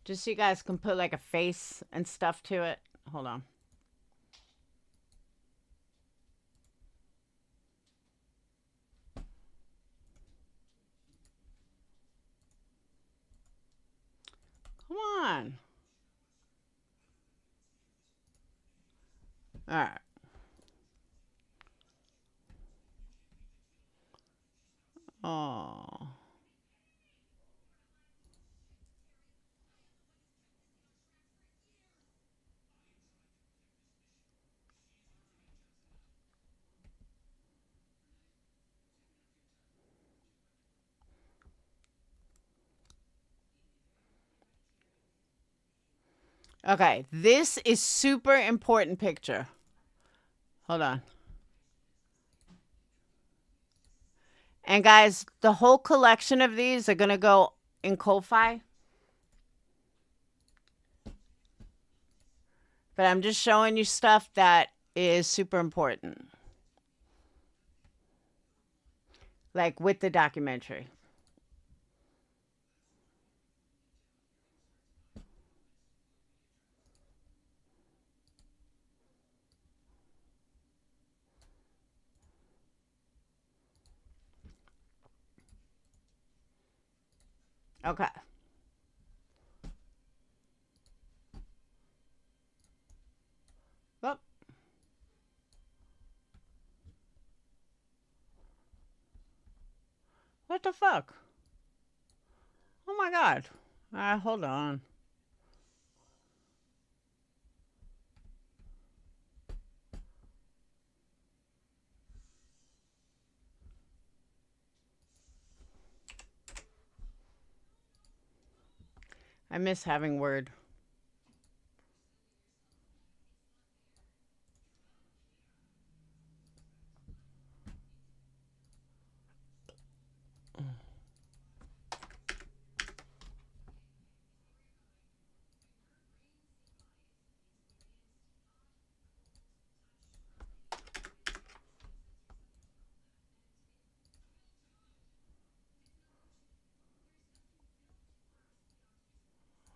Just so you guys can put like a face and stuff to it. Hold on. Come on. All right. Oh. Okay, this is super important picture. Hold on. And guys, the whole collection of these are going to go in Ko-Fi. But I'm just showing you stuff that is super important. Like with the documentary. Okay. Well. What the fuck? Oh my god. Hold on. I miss having Word.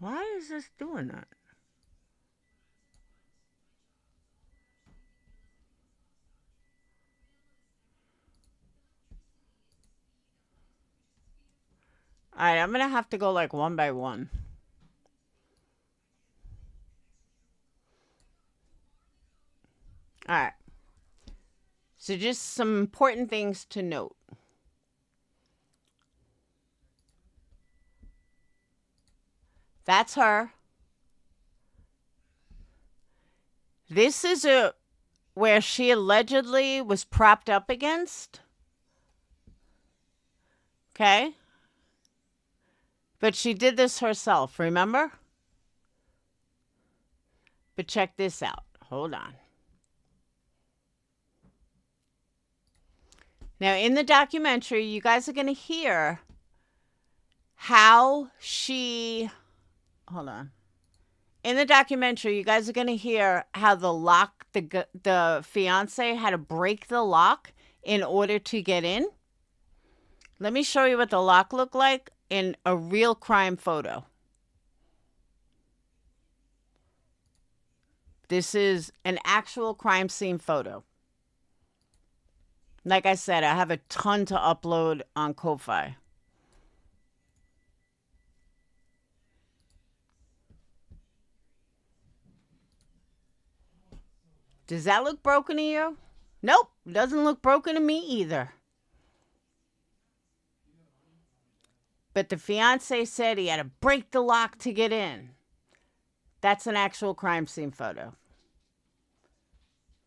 Why is this doing that? All right, I'm going to have to go like one by one. All right. So just some important things to note. That's her. This is where she allegedly was propped up against. Okay? But she did this herself, remember? But check this out. Hold on. Now, in the documentary, you guys are going to hear how she... Hold on. In the documentary, you guys are going to hear how the lock, the fiance had to break the lock in order to get in. Let me show you what the lock looked like in a real crime photo. This is an actual crime scene photo. Like I said, I have a ton to upload on Ko-Fi. Does that look broken to you? Nope, doesn't look broken to me either. But the fiance said he had to break the lock to get in. That's an actual crime scene photo.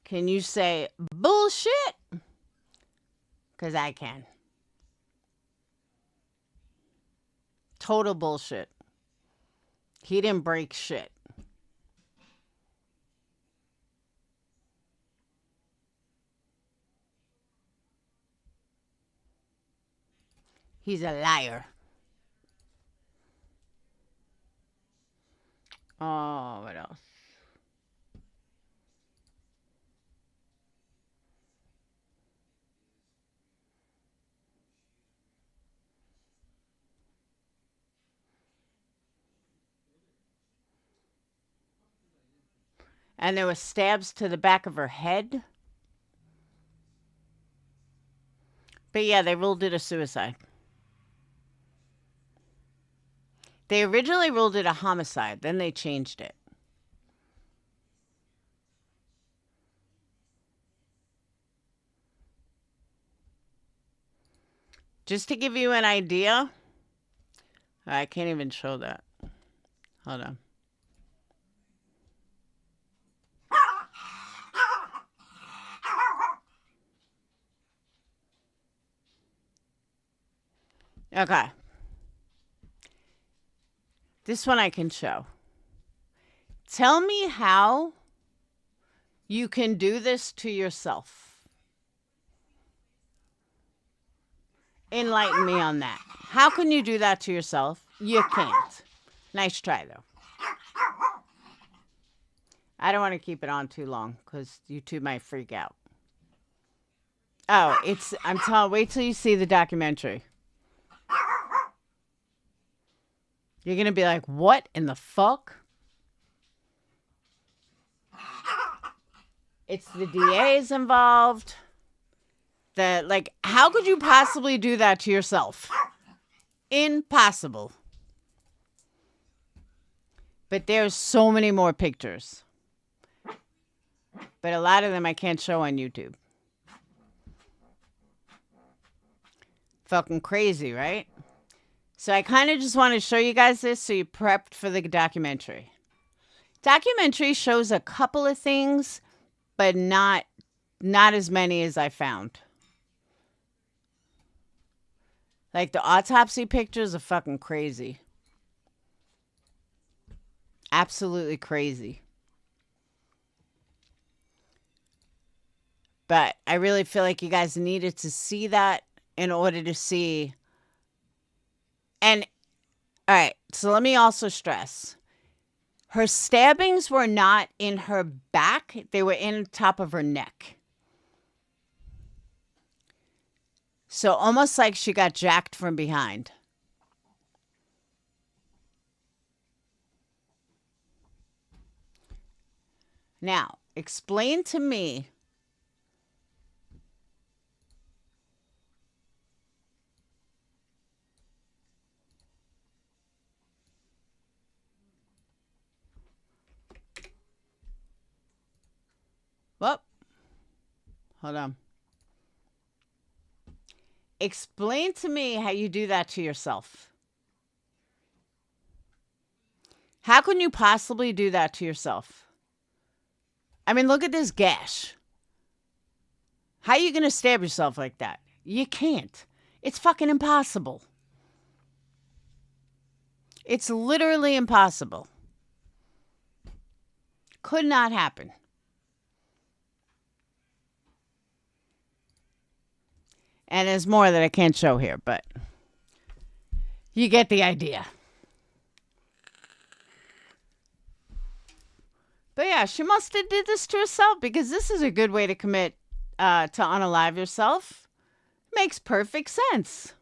Can you say bullshit? Because I can. Total bullshit. He didn't break shit. He's a liar. Oh, what else? And there were stabs to the back of her head. But yeah, they ruled it a suicide. They originally ruled it a homicide. Then they changed it. Just to give you an idea. I can't even show that. Hold on. Okay. This one I can show. Tell me how you can do this to yourself. Enlighten me on that. How can you do that to yourself? You can't. Nice try, though. I don't want to keep it on too long because you two might freak out. Oh, I'm telling, wait till you see the documentary. You're going to be like, what in the fuck? It's the DAs involved. How could you possibly do that to yourself? Impossible. But there's so many more pictures. But a lot of them I can't show on YouTube. Fucking crazy, right? So I kind of just want to show you guys this so you're prepped for the documentary. Documentary shows a couple of things, but not as many as I found. Like the autopsy pictures are fucking crazy. Absolutely crazy. But I really feel like you guys needed to see that in order to see. And, all right, so let me also stress. Her stabbings were not in her back. They were in top of her neck. So almost like she got jacked from behind. Now, explain to me Well, hold on. Explain to me how you do that to yourself. How can you possibly do that to yourself? I mean, look at this gash. How are you going to stab yourself like that? You can't. It's fucking impossible. It's literally impossible. Could not happen. And there's more that I can't show here, but you get the idea. But yeah, she must have did this to herself because this is a good way to commit to unalive yourself. Makes perfect sense.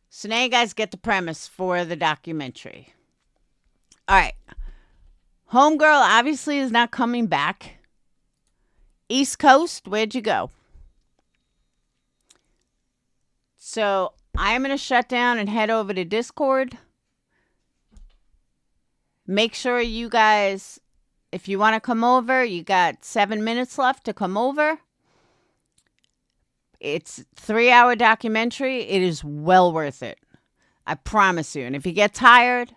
So now you guys get the premise for the documentary. All right. Homegirl obviously is not coming back. East Coast, where'd you go? So I'm going to shut down and head over to Discord. Make sure you guys, if you want to come over, you got 7 minutes left to come over. It's 3-hour documentary. It is well worth it. I promise you. And if you get tired,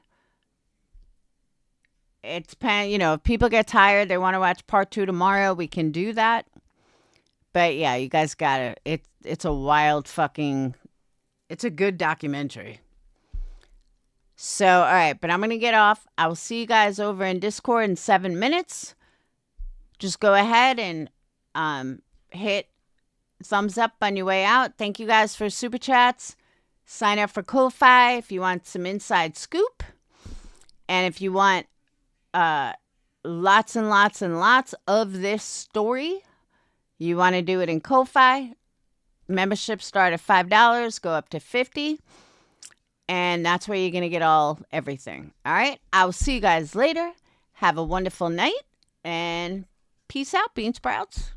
it's if people get tired, they want to watch part 2 tomorrow, we can do that. But yeah, you guys got it. It's a wild it's a good documentary. So, all right, but I'm going to get off. I will see you guys over in Discord in 7 minutes. Just go ahead and hit thumbs up on your way out. Thank you guys for super chats. Sign up for Ko-Fi if you want some inside scoop. And if you want lots and lots and lots of this story, you want to do it in Ko-Fi. Memberships start at $5, go up to $50. And that's where you're going to get everything. All right. I'll see you guys later. Have a wonderful night. And peace out, bean sprouts.